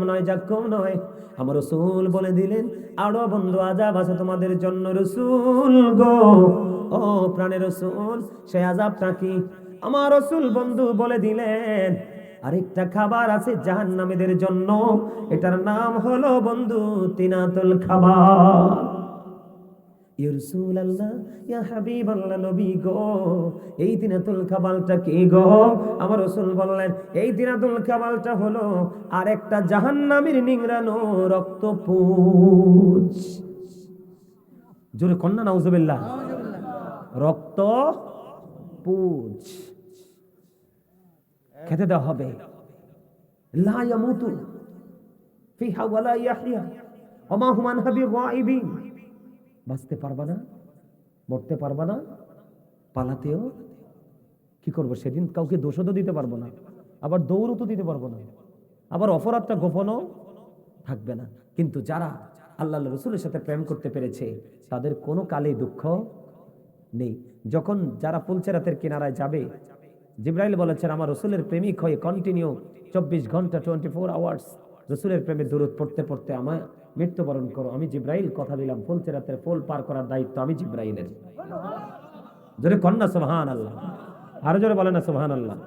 নয়, আমার রাসূল বলে দিলেন, আরো বন্ধু আযাব আছে তোমাদের জন্য। রাসূল গো, ও প্রাণের রাসূল, সেই আযাবটা কি? আমার রাসূল বন্ধু বলে দিলেন, আরেকটা খাবার আছে জাহান্নামীদের জন্য, এটার নাম হলো বন্ধু তিনাতুল খাবার। ইয়া রাসূলুল্লাহ, ইয়া হাবিবাল্লাহ, নবী গো, এই তিনাতুল খাবালটা কি গো? আমার রাসূল বললেন, এই তিনাতুল খাবালটা হলো আরেকটা জাহান্নামীর নিংড়ানো রক্তপুঞ্জ। জোরে কন্না নাউজুবিল্লাহ। রক্তপুঞ্জ খেতে দেওয়া হবে। লা ইয়ামুতু ফিহা ওয়ালা ইয়াহইয়া ওয়া মা হুম আনহা বিগাইবিন। বাঁচতে পারবা না, মরতে পারবা না, পালাতেও কি করবো? সেদিন কাউকে দোষও তো দিতে পারবো না, আবার দৌড়ও তো দিতে পারবো না, আবার অপরাধটা গোপনও থাকবে না। কিন্তু যারা আল্লাহ রাসূলের সাথে প্রেম করতে পেরেছে, তাদের কোনো কালেই দুঃখ নেই। যখন যারা পুলচেরাতের কিনারায় যাবে, জিবরাইল বলেছেন, আমার রাসূলের প্রেমিক হয়ে কন্টিনিউ 24 ঘন্টা 24 আওয়ার্স রাসূলের প্রেমে দরুদ পড়তে পড়তে আমায় মৃত্যুবরণ করো। আমি জিবরাইল কথা দিলাম, পুলচেরাতের পোল পার করার দায়িত্ব আমি জিবরাইলের। জোরে কন্না সুবহানাল্লাহ। আরো জোরে বলেন না সুবহানাল্লাহ।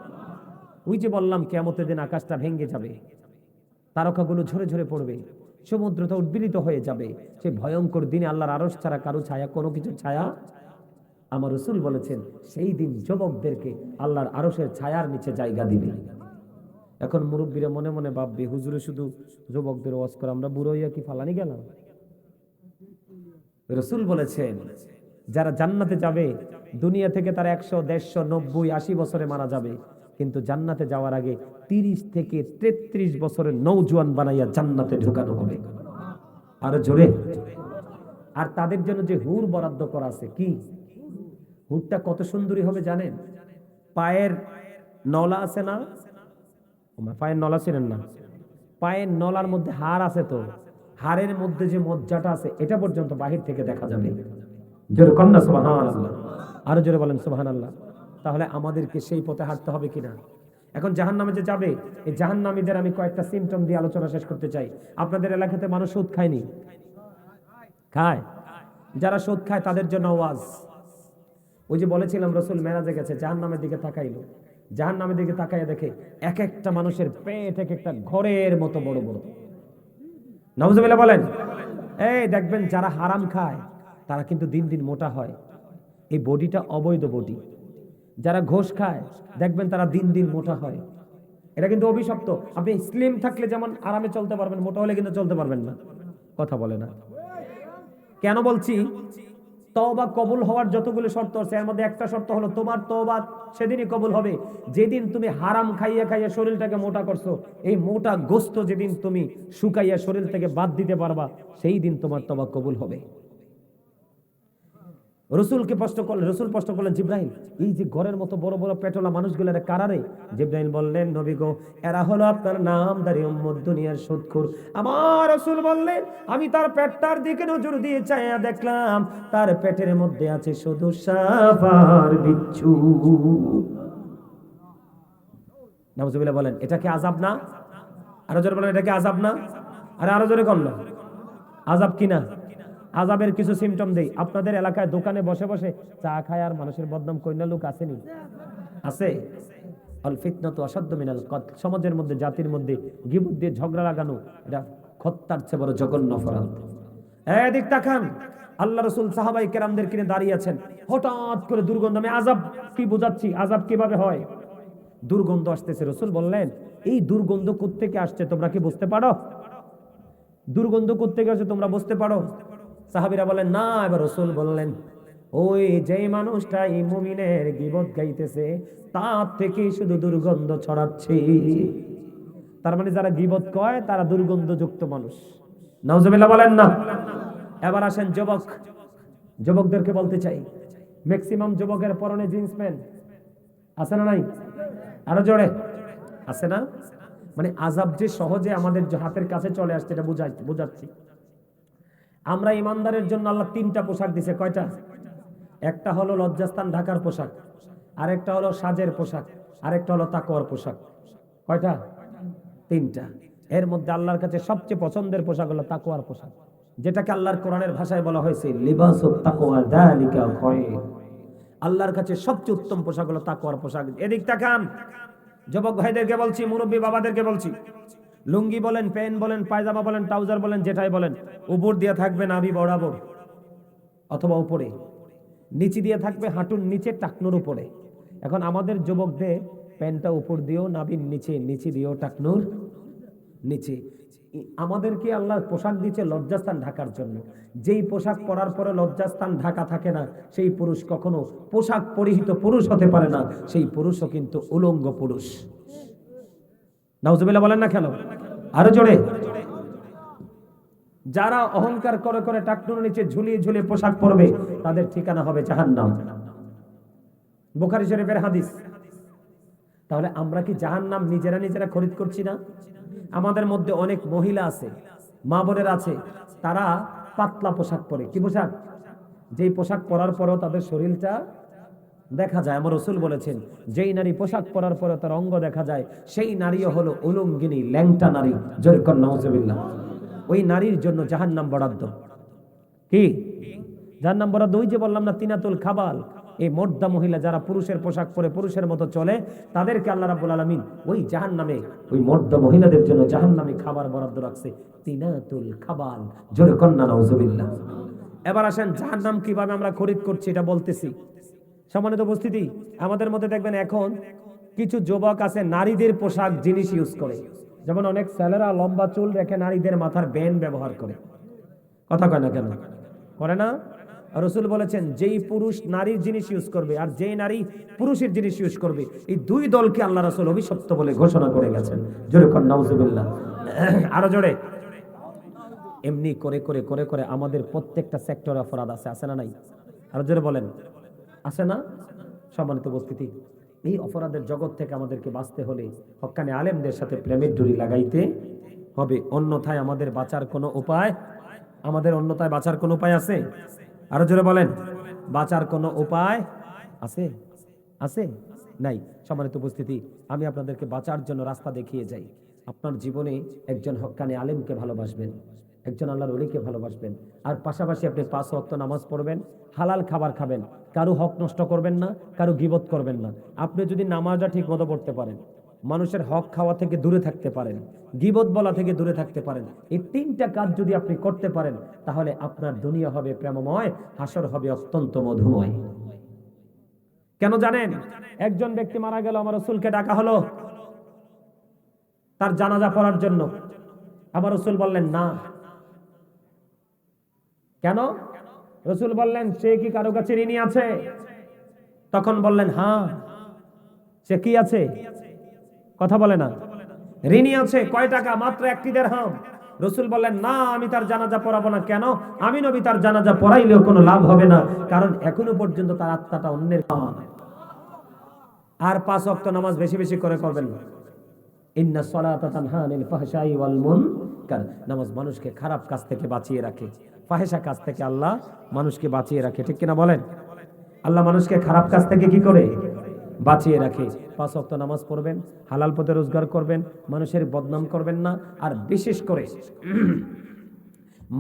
ওই যে বললাম, কিয়ামতের দিন আকাশটা ভেঙে যাবে, তারকাগুলো ঝরে ঝরে পড়বে, সমুদ্রটা উদ্বেলিত হয়ে যাবে। সেই ভয়ঙ্কর দিনে আল্লাহর আরশ ছাড়া কারো ছায়া, কোনো কিছুর ছায়া। আমার রাসূল বলেছেন, সেই দিন যুবকদেরকে আল্লাহর আরশের ছায়ার নিচে জায়গা দিবে। এখন মুরব্বীরা মনে মনে ভাববে, হুজুরে শুধু যুবকদের ওয়াজ করে, আমরা বুড়ো হইয়া কি ফালানি গেলাম? রাসূল বলেছেন, যারা জান্নাতে যাবে, দুনিয়া থেকে তারা 100, 150, 90, 80 বছরে মারা যাবে, কিন্তু জান্নাতে যাওয়ার আগে 30 থেকে 33 বছরের নওজোয়ান বানাইয়া জান্নাতে ঢোকানো হবে। আর জোরে। আর তাদের জন্য যে হুর বরাদ্দ করা আছে, কি হুরটা কত সুন্দরী হবে জানেন? পায়ের নলা আছে না, পায়ের নলা ছিলেন না, পায়ের নলার মধ্যে হাড় আছে, তো হাড়ের মধ্যে যে মজ্জাটা আছে এটা পর্যন্ত বাহির থেকে দেখা যাবে। জোরে কন্যা সুবহানাল্লাহ, আরো জোরে বলেন সুবহানাল্লাহ। তাহলে আমাদেরকে সেই পথে হাঁটতে হবে কিনা? এখন জাহান্নামে যে যাবে, এই জাহান্নামীদের আমি কয়েকটা সিম্পটম দিয়ে আলোচনা শেষ করতে চাই। আপনাদের এলাকাতে মানুষ সুদ খায়নি? খায়। যারা সুদ খায় তাদের জন্য ওয়াজ। ওই যে বলেছিলাম রাসূল মেরাজে গেছে, জাহান্নামের দিকে তাকাইলো, জাহান্নামের দিকে তাকাইয়া দেখে এক একটা মানুষের পেট এক একটা ঘরের মতো বড় বড়। নাউজুবিল্লাহ বলেন। এই দেখবেন যারা হারাম খায় তারা কিন্তু দিন দিন মোটা হয়, এই বডিটা অবৈধ বডি। যারা ঘোষ খায় দেখবেন তারা দিন দিন মোটা হয়, এটা কিন্তু অভিশপ্ত। আপনি স্লিম থাকলে যেমন আরামে চলতে পারবেন, মোটা হলে কিন্তু চলতে পারবেন না। কথা বলে না কেন বলছি? তওবা কবুল হওয়ার যতগুলো শর্ত আছে এর মধ্যে একটা শর্ত হলো তোমার তওবা সেদিনই কবুল হবে যেদিন তুমি হারাম খাইয়া খাইয়া শরীরটাকে মোটা করছো। এই মোটা গোস্ত যেদিন তুমি শুকাইয়া শরীর থেকে বাদ দিতে পারবা, সেই দিন তোমার তওবা কবুল হবে। রসুলকে প্রশ্ন করলেন, রসুল প্রশ্ন করলেন, জিব্রাইল এই যে ঘরের মতো বড় বড় পেটলা মানুষগুলো এরা কারারে? জিব্রাইল বললেন, নবী গো, এরা হলো আপনার নামধারী উম্মত, দুনিয়ার সুদখোর। আমার রসুল বললেন, আমি তার পেটটার দিকে নজর দিয়ে চাইয়া দেখলাম, তার পেটের মধ্যে আছে শুধু সাপ আর বিচ্ছু। নাউজুবিল্লাহ বলেন। এটা কি আযাব না? আরো জোরে বলেন, এটা কি আযাব না? আরে আরো জোরে কর না, আযাব কিনা? আযাবের কিছু সিম্পটম দেই। আপনাদের এলাকায় দোকানে বসে বসে চা খায় আর মানুষের বদনাম কইনা লোক আসেনি? আছে। আল ফিতনাতু আশাদ্দু মিনাল কতল। সমাজের মধ্যে, জাতির মধ্যে গীবত দিয়ে ঝগড়া লাগানো, এটা হত্যার চেয়ে বড় জঘন্য অপরাধ। এদিক তাকান, আল্লাহ রাসূল সাহাবায়ে কেরামদের কিনে দাঁড়িয়ে আছেন, হঠাৎ করে দুর্গন্ধ। আমি আযাব কি বুঝাচ্ছি, আযাব কিভাবে হয়। দুর্গন্ধ আসতেছে। রাসূল বললেন, এই দুর্গন্ধ কোত্থেকে আসছে তোমরা কি বুঝতে পারো? দুর্গন্ধ কোত্থেকে আসছে তোমরা বুঝতে পারো? সাহাবীরা বলেন না। এবার রাসূল বললেন, ওই যেই মানুষটা এই মুমিনের গীবত গাইতেছে তার থেকে শুধু দুর্গন্ধ ছড়াচ্ছে। তার মানে যারা গীবত কয় তারা দুর্গন্ধযুক্ত মানুষ। নাউজুবিল্লাহ বলেন না। এবার আসেন যুবক, যুবকদেরকে বলতে চাই, ম্যাক্সিমাম যুবকের পরনে জিন্স প্যান্ট আছে না নাই? আরো জোরে, আছে না? মানে আযাব যে সহজে আমাদের হাতের কাছে চলে আসছে এটা বুঝাচ্ছি। আমরা ইমানদারের জন্য আল্লাহ 3টা পোশাক দিছে। কয়টা? একটা হলো লজ্জাস্থান ঢাকার পোশাক, আরেকটা হলো সাজের পোশাক, আরেকটা হলো তাকওয়ার পোশাক। কয়টা? 3টা। এর মধ্যে আল্লাহর কাছে সবচেয়ে পছন্দের পোশাক হলো তাকওয়ার পোশাক, যেটাকে আল্লাহর কোরআনের ভাষায় বলা হয়েছে লিবাসুত তাকওয়া যালিকা খায়র। আল্লাহর কাছে সবচেয়ে উত্তম পোশাক হলো তাকওয়ার পোশাক। এদিক তাকান, যুবক ভাইদেরকে বলছি, মুরব্বী বাবাদেরকে বলছি, লুঙ্গি বলেন, প্যান্ট বলেন, পায়জামা বলেন, ট্রাউজার বলেন, যেটাই বলেন, উপর দিয়ে থাকবে নাভি বরাবর অথবা উপরে, নিচে দিয়ে থাকবে হাঁটুর নিচে টাকনুর উপরে। এখন আমাদের যুবকদের প্যান্টটা উপর দিয়েও নাভির নিচে, নিচে দিয়েও টাকনুর নিচে। আমাদেরকে আল্লাহ পোশাক দিচ্ছে লজ্জাস্থান ঢাকার জন্য। যেই পোশাক পরার পরে লজ্জাস্থান ঢাকা থাকে না, সেই পুরুষ কখনো পোশাক পরিহিত পুরুষ হতে পারে না। সেই পুরুষও কিন্তু উলঙ্গ পুরুষ। নাউজুবিল্লাহ বলেন না কেন? আরো জোরে। যারা অহংকার করে করে টাকনুর নিচে ঝুলিয়ে ঝুলিয়ে পোশাক পরবে তাদের ঠিকানা হবে জাহান্নাম। বুখারী শরীফের হাদিস। তাহলে আমরা কি জাহান্নাম নিজেরা নিজেরা খরিদ করছি না? আমাদের মধ্যে অনেক মহিলা আছে, মা বোনের আছে, তারা পাতলা পোশাক পরে। কি পোশাক? যেই পোশাক পরার পরেও তাদের শরীরটা দেখা যায়। আমার রাসূল বলেছেন, যেই নারী পোশাক পরার পরে তার অঙ্গ দেখা যায় সেই নারীও হলো উলঙ্গিনী, ল্যাংটা নারী। জোরে কর নাউজুবিল্লাহ। ওই নারীর জন্য জাহান্নাম বরাদ্দ। কি জাহান্নাম বরাদ্দ? ওই যে বললাম না, তিনাতুল খাবাল। এই মর্দা মহিলা যারা পুরুষের পোশাক পরে পুরুষের মতো চলে, তাদেরকে আল্লাহ রাব্বুল আলামিন ওই জাহান্নামে, ওই মর্দা মহিলাদের জন্য জাহান্নামে খাবার বরাদ্দ রাখছে, তিনাতুল খাবাল। জোরে কর না নাউজুবিল্লাহ। এবার আসেন জাহান্নাম কিভাবে আমরা খরিদ করছি এটা বলতেছি। সম্মানিত উপস্থিতি, আমাদের মধ্যে দেখবেন এখন কিছু যুবক আছে নারীদের পোশাক জিনিস ইউজ করে। যেমন অনেক ছেলেরা লম্বা চুল রেখে নারীদের মাথার ব্যান্ড ব্যবহার করে। কথা কয় না কেন? করে না? রাসূল বলেছেন যেই পুরুষ নারীর জিনিস ইউজ করবে আর যেই নারী পুরুষের জিনিস ইউজ করবে, এই দুই দলকে আল্লাহ রাসূল অভিশপ্ত বলে ঘোষণা করে গেছেন। জোরে কোন নাউজুবিল্লাহ। আরো জোরে। এমনি করে করে করে করে আমাদের প্রত্যেকটা সেক্টরে অপরাধ আছে, আছে না নাই? আরো জোরে বলেন, আছে না? সম্মানিত উপস্থিতি, এই অপরাধের জগৎ থেকে আমাদেরকে বাঁচতে হলে হক্কানি আলেমদের সাথে প্রেমের ডুরি লাগাইতে হবে, অন্যথায় আমাদের বাঁচার কোনো উপায়, অন্যথায় বাঁচার কোনো উপায় আছে? আরো জোরে বলেন, বাঁচার কোনো উপায় আছে? আছে? নাই। সম্মানিত উপস্থিতি, আমি আপনাদেরকে বাঁচার জন্য রাস্তা দেখিয়ে যাই। আপনার জীবনে একজন হক্কানি আলেমকে ভালোবাসবেন, একজন আল্লাহর ওলিকে ভালোবাসবেন, আর পাশাপাশি আপনি 5 ওয়াক্ত নামাজ পড়বেন, হালাল খাবার খাবেন, কারো হক নষ্ট করবেন না, কারো গীবত করবেন না। আপনি যদি নামাজটা ঠিক মতো পড়তে পারেন, মানুষের হক খাওয়া থেকে দূরে থাকতে পারেন, গীবত বলা থেকে দূরে থাকতে পারেন, এই 3টা কাজ যদি আপনি করতে পারেন, তাহলে আপনার দুনিয়া হবে প্রেমময়, হাসর হবে অত্যন্ত মধুময়। কেন জানেন? একজন ব্যক্তি মারা গেল, আমার রাসূলকে ডাকা হলো তার জানাজা পড়ার জন্য। আমার রাসূল বললেন না। কেন? রাসূল বললেন সে কি কারো কাছে ঋণী আছে? তখন বললেন হ্যাঁ। সে কি আছে? কথা বলে না। ঋণী আছে। কয় টাকা? মাত্র 1 দিরহাম। রাসূল বললেন না, আমি তার জানাজা পড়াবো না। কেন? আমি নবী তার জানাজা পড়াইলেও কোনো লাভ হবে না, কারণ এখনো পর্যন্ত তার আত্মাটা অন্যের কাছে। আর 5 ওয়াক্ত নামাজ বেশি বেশি করে করবেন। ইন্না সলাতা তানহা আনিল ফাহশাই ওয়াল মুনকার। নামাজ মানুষকে খারাপ কাজ থেকে বাঁচিয়ে রাখে, ফাহিশা কাজ থেকে আল্লাহ মানুষকে বাঁচিয়ে রাখে। ঠিক কিনা বলেন? আল্লাহ মানুষকে খারাপ কাজ থেকে কি করে? বাঁচিয়ে রাখে। 5 ওয়াক্ত নামাজ পড়বেন, হালাল পথে রোজগার করবেন, মানুষের বদনাম করবেন না, আর বিশেষ করে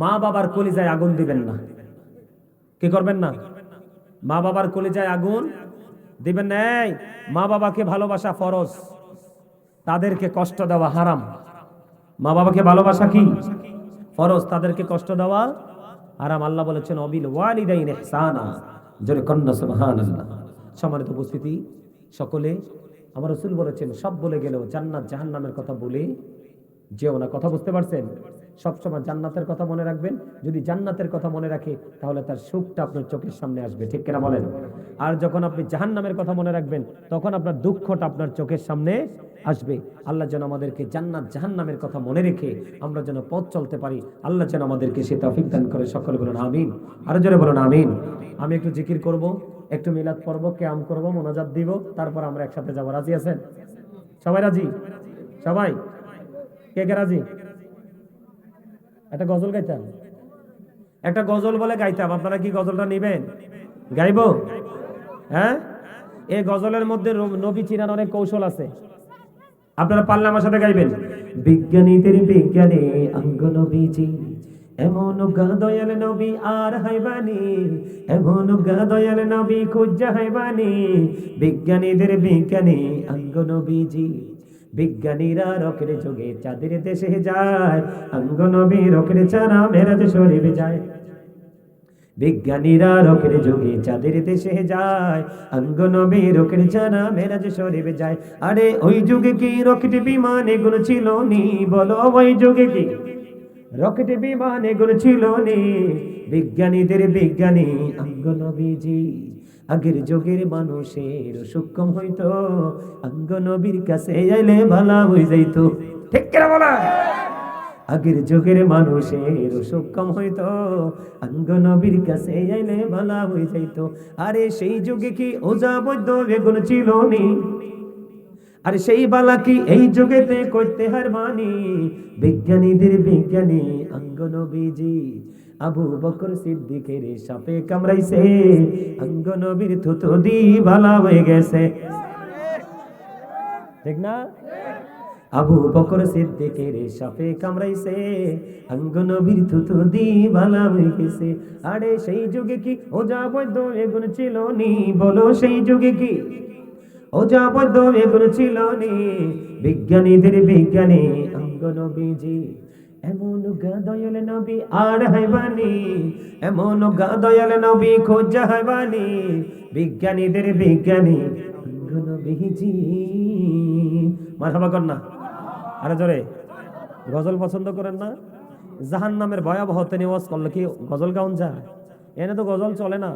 মা বাবার কলিজায় আগুন দিবেন না। কি করবেন না? মা বাবার কলিজায় আগুন দিবেন না। এই মা বাবাকে ভালোবাসা ফরজ, তাদেরকে কষ্ট দেওয়া হারাম। মা বাবাকে ভালোবাসা কি? ফরজ, তাদেরকে কষ্ট দেওয়া হারাম। আল্লাহ বলেছেন অবিল ওয়ালিদাইন ইহসানা। জোরে কন্না সুবহানাল্লাহ। সম্মানিত উপস্থিতি, সকলে, আমার রাসূল বলেছেন সব বলে গেলেও জান্নাত জাহান্নামের কথা বলে যেও না। কথা বুঝতে পারছেন? সবসময় জান্নাতের কথা মনে রাখবেন। যদি জান্নাতের কথা মনে রাখে, তাহলে তার সুখটা আপনার চোখের সামনে আসবে। ঠিক কিনা বলেন? আর যখন আপনি জাহান্নামের কথা মনে রাখবেন, তখন আপনার দুঃখটা আপনার চোখের সামনে আসবে। আল্লাহ যেন আমাদেরকে জান্নাত জাহান্নামের কথা মনে রেখে আমরা যেন পথ চলতে পারি, আল্লাহ যেন আমাদেরকে সে তৌফিক দান করে। সকলে বলুন আমিন। আরো জোরে বলুন আমিন। আমি একটু জিকির করব, একটু মিলাদ পড়ব, কিয়াম করব, মোনাজাত দিব, তারপর আমরা একসাথে যাব। রাজি আছেন? সবাই রাজি? সবাই? কে কে রাজি? একটা গজল গাইতাম, একটা গজল বলে গাইতাম। আপনারা কি গজলটা নিবেন? গাইবো? হ্যাঁ, এই গজলের মধ্যে নবী চিনার অনেক কৌশল আছে, আপনারা পারলে আমার সাথে গাইবেন। বিজ্ঞানীদের বিজ্ঞানী অঙ্গ নবীজি, এমন গা দয়াল নবী আর হাইবানি, এমন গা দয়াল নবী খুঁজা হাইবানি। বিজ্ঞানীদের বিজ্ঞানী অঙ্গ নবীজি, বিজ্ঞানীরা রকেট যোগে চাঁদের দেশে যায়, অঙ্গ নবী রকেট ছাড়া মেরাজ শরীফ যায়। বিজ্ঞানীরা রকেট যোগে চাঁদের দেশে যায়, অঙ্গ নবী রকেট ছাড়া মেরাজ শরীফ যায়। আরে ওই যুগে কি রকেট বিমান এগুলো ছিল নি? বলো ওই যুগে কি রকেট বিমান এগুলো ছিল নি? বিজ্ঞানীদের বিজ্ঞানী অঙ্গ নবীজি, আগের যুগের মানুষের সূক্ষ্ম হইতো, অঙ্গ নবীর কাছে আইলে ভালা হয়ে যাইতো। ঠিক কিনা বলা? আগের যুগের মানুষের সক্ষম হইতো, অঙ্গ নবীর কাছে আইলে ভালা হয়ে যাইতো। আরে সেই যুগে কি ওজা বৈদ্য এগুলো ছিল নি? আর সেই বালা কি এই যুগেতে করতে হার মানি? বিজ্ঞানীদের বিজ্ঞানী অঙ্গ নবীজি, আবু বকর সিদ্দিকের সাপে কামড়াইছে, অঙ্গ নবীর থুতু দি ভালা হয়ে গেছে। ঠিক না? আবু বকর সিদ্দিকের সাপে কামড়াইছে, অঙ্গ নবীর থুতু দি ভালা হয়ে গেছে। আরে সেই যুগে কি ওজা বৈদ্য এগুলো ছিল নি? বলো সেই যুগে কি ওজা বৈদ্য এগুলো ছিল নি? বিজ্ঞানীদের বিজ্ঞানী অঙ্গ নবীজি, এমন গা দয়াল নবী আর হাইবানি, এমন গা দয়াল নবী খোঁজা হাইবানি। বিজ্ঞানীদের বিজ্ঞানী অঙ্গ নবীজি। মারহাবা কর না। আরে জোরে। গজল পছন্দ করেন না? জাহান্নামের ভয়াবহতা নিয়ে ওয়াজ করলে কি গজল গাউন যায়? এনে তো গজল চলে না,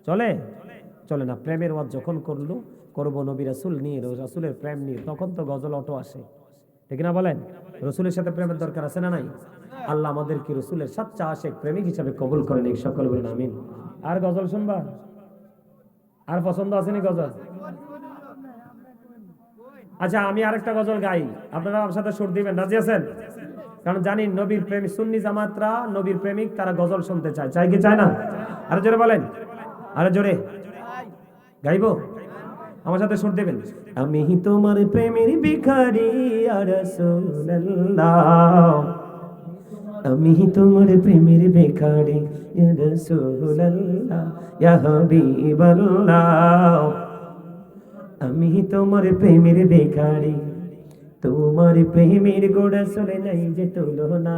চলে চলে না। প্রেমের ওয়াজ যখন করবো নবী রাসূল নিয়ে, রাসূলের প্রেম নিয়ে, তখন তো গজল অটো আসে, ঠিক না বলেন? রসুলের সাথে প্রেমের দরকার আছে না নাই? আল্লাহ আমাদেরকে রসুলের সাচ্চা আশেক প্রেমিক হিসাবে কবুল করেন, এই সকল বলেন আমিন। আর গজল শুনবা? আর পছন্দ আছে নি গজল? আচ্ছা আমি আরেকটা গজল গাই, আপনারা আমার সাথে সুর দিবেন, রাজি আছেন? কারণ জানি নবীর প্রেমিক সুন্নি জামাতরা, নবীর প্রেমিক, তারা গজল শুনতে চায়, চাই কি চায় না? আরো জোরে বলেন, আরো জোরে গাইবো, আমার সাথে সুর দেবেন। আমি তোমার প্রেমের ভিখারি ইয়া রাসূলুল্লাহ, আমি তোমার প্রেমের ভিখারি ইয়া রাসূলুল্লাহ, ইয়া হাবিবাল্লাহ, আমি তোমার প্রেমের ভিখারি, তোমার প্রেমের গোড়া চলে নাই যে তুলনা,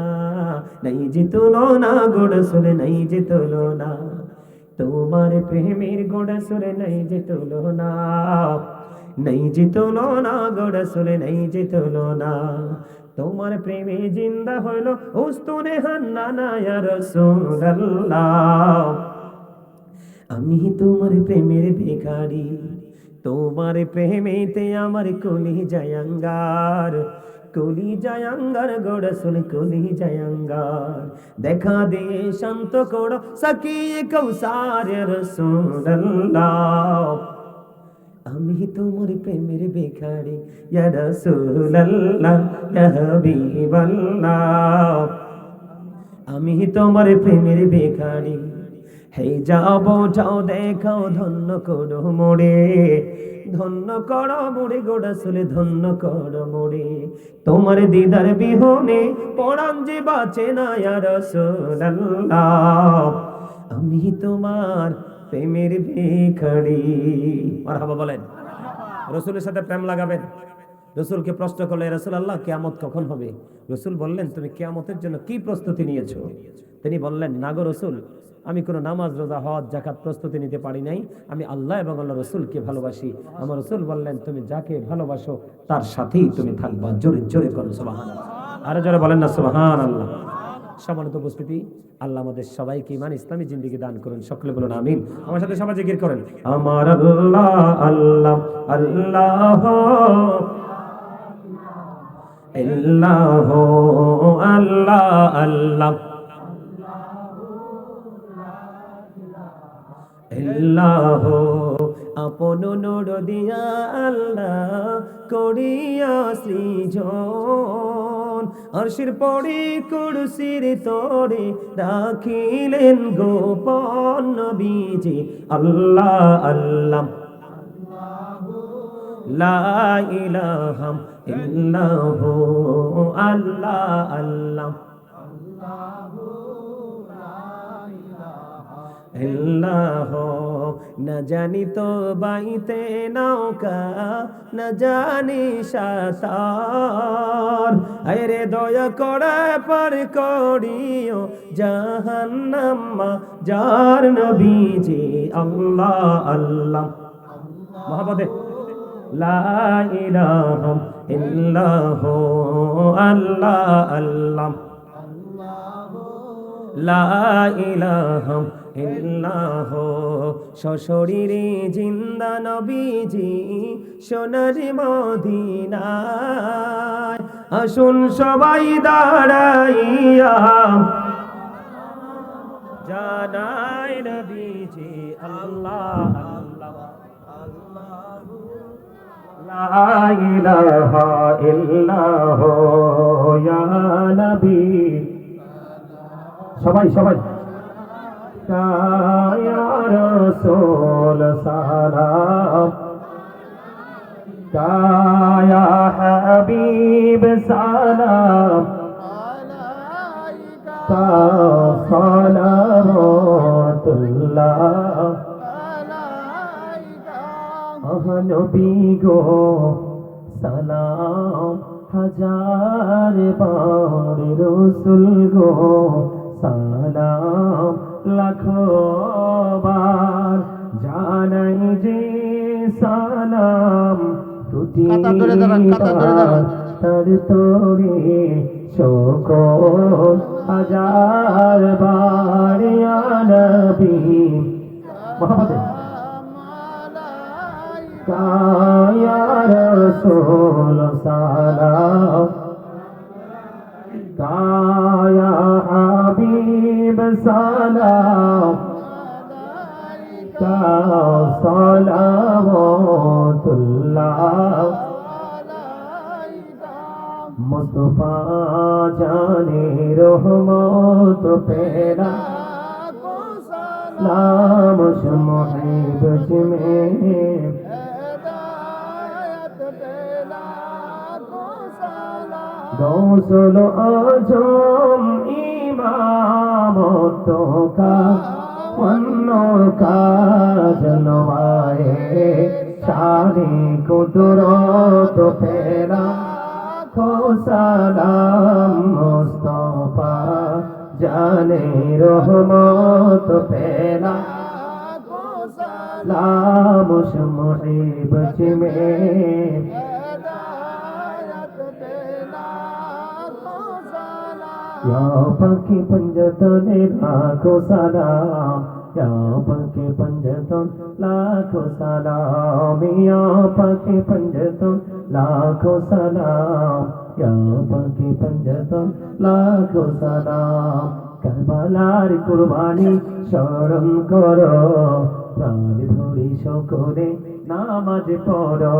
নাই যে তুলনা, গোড়া চলে নাই যে তুলনা, তোমার প্রেমের গোড়া চলে নাই যে তুলনা, নাই যে তুলনা, গোড়া চলে নাই যে তুলনা, তোমার প্রেমে জিন্দা হইল উস্তুনে হান্নানা ইয়া রাসূলুল্লাহ, আমি তোমার প্রেমের ভিখারি, তোমার প্রেমেতে আমার কলি জায়াঙ্গার, কলি জায়াঙ্গার গোড়া শুনে কলি জায়াঙ্গার, দেখা দিয়ে শান্ত করো সাকিয়ে কৌসার রাসূলুল্লাহ, আমি তোমার প্রেমের ভিখারি ইয়া রাসূলুল্লাহ, ইয়া হাবিবাল্লাহ, আমি তোমার প্রেমের ভিখারি, হে যাও যাও দেখাও ধন্য করো মোরে, ধন্য করো মোরে গোড়া চলে ধন্য করো মোরে, তোমার দিদার বিহনে পরাণ যে বাঁচে না ইয়া রাসূলুল্লাহ, আমি তোমার প্রেমের ভিখারি। মারহাবা বলেন। রসুলের সাথে প্রেম লাগাবেন। রসুলকে প্রশ্ন করলে, রাসূলুল্লাহ কিয়ামত কখন হবে? রসুল বললেন, তুমি কিয়ামতের জন্য কি প্রস্তুতি নিয়েছো? তিনি বললেন, না গো রসুল, আমি কোনো নামাজ রোজা হজ যাকাত প্রস্তুতি নিতে পারি নাই, আমি আল্লাহ এবং আল্লাহ রসুলকে ভালোবাসি। আমার রসুল বললেন, তুমি যাকে ভালোবাসো তার সাথেই তুমি থাকবা। জোরে জোরে করো সুবহানাল্লাহ, আরো জোরে বলেন না সুবহানাল্লাহ। সম্মানিত উপস্থিতি, আল্লাহ আমাদের সবাইকে ঈমান ইসলামী জিন্দেগি দান করুন, সকলে বলুন আমিন। আমার সাথে সবাই জিকির করেন, আমার আল্লাহ আল্লাহ আল্লাহ আল্লাহ আল্লাহ আল্লাহ আল্লাহ, আপন নূর দিয়া আল্লাহ করিয়া সৃজন, আরশের পরে কুরসির তরে রাখিলেন গোপন নবীজি, আল্লাহ আল্লাহ লা ইলাহা ইল্লাহু, আল্লাহ আল্লাহ আল্লাহ, না জানি তো বাইতে নৌকা, না জানি সাঁতার, আরে দয়া করে পার করিও জাহান্নাম যার নবীজি, আল্লাহ আল্লাহ মহব্বতে লা ইলাহা ইল্লাহু, আল্লাহ আল্লাহ লা ইলাহা ইল্লাহু, সশরীরে জিন্দা নবীজি সোনার মদিনায়, আসুন সবাই দাঁড়াইয়া জানাই নবীজি, আল্লাহ আল্লাহ লা ইলাহা ইল্লাহু ইয়া নবী, সবাই সবাই ইয়া রাসূল সালাম, ইয়া হাবিব সালাম, সালাওয়াতুল্লাহ নবী গো, সালাম হাজার বার রাসূল গো, সালাম লাখো বার, জানাই যে সালাম তুতি তার তোরে সকল হাজার বার, ইয়া নবী मोहब्बत या रसूल सलाम या हबीब सलाम सलावतुल्लाह मुस्तफा जाने रहमत पेरा नाम मुहिब में गौसल आजम इमामत का वन्नों का जलवाए शादी कुदरत पेरा को सलाम मुस्तफा जाने रहमत पेरा सलाम मुहिब में या पकी पंजतने लाखों सलाम या पकी पंजतन लाखों सलाम या पकी पंजतन लाखों सलाम या पकी पंजतन लाखों सलाम करबलार कुर्बानी স্মরণ করো প্রাণ ভরি সকলে নামাজ পড়ো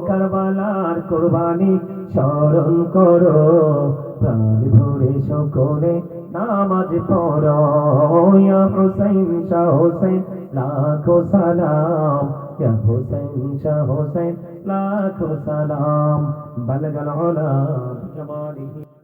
কারবালার কুরবানি স্মরণ করো প্রাণ ভরে সকলে নামাজ পড়ো ইয়া হুসাইন শাহ হুসাইন লাখো সালাম ইয়া হুসাইন শাহ হুসাইন লাখো সালাম বালগাল উলা বিকামালিহি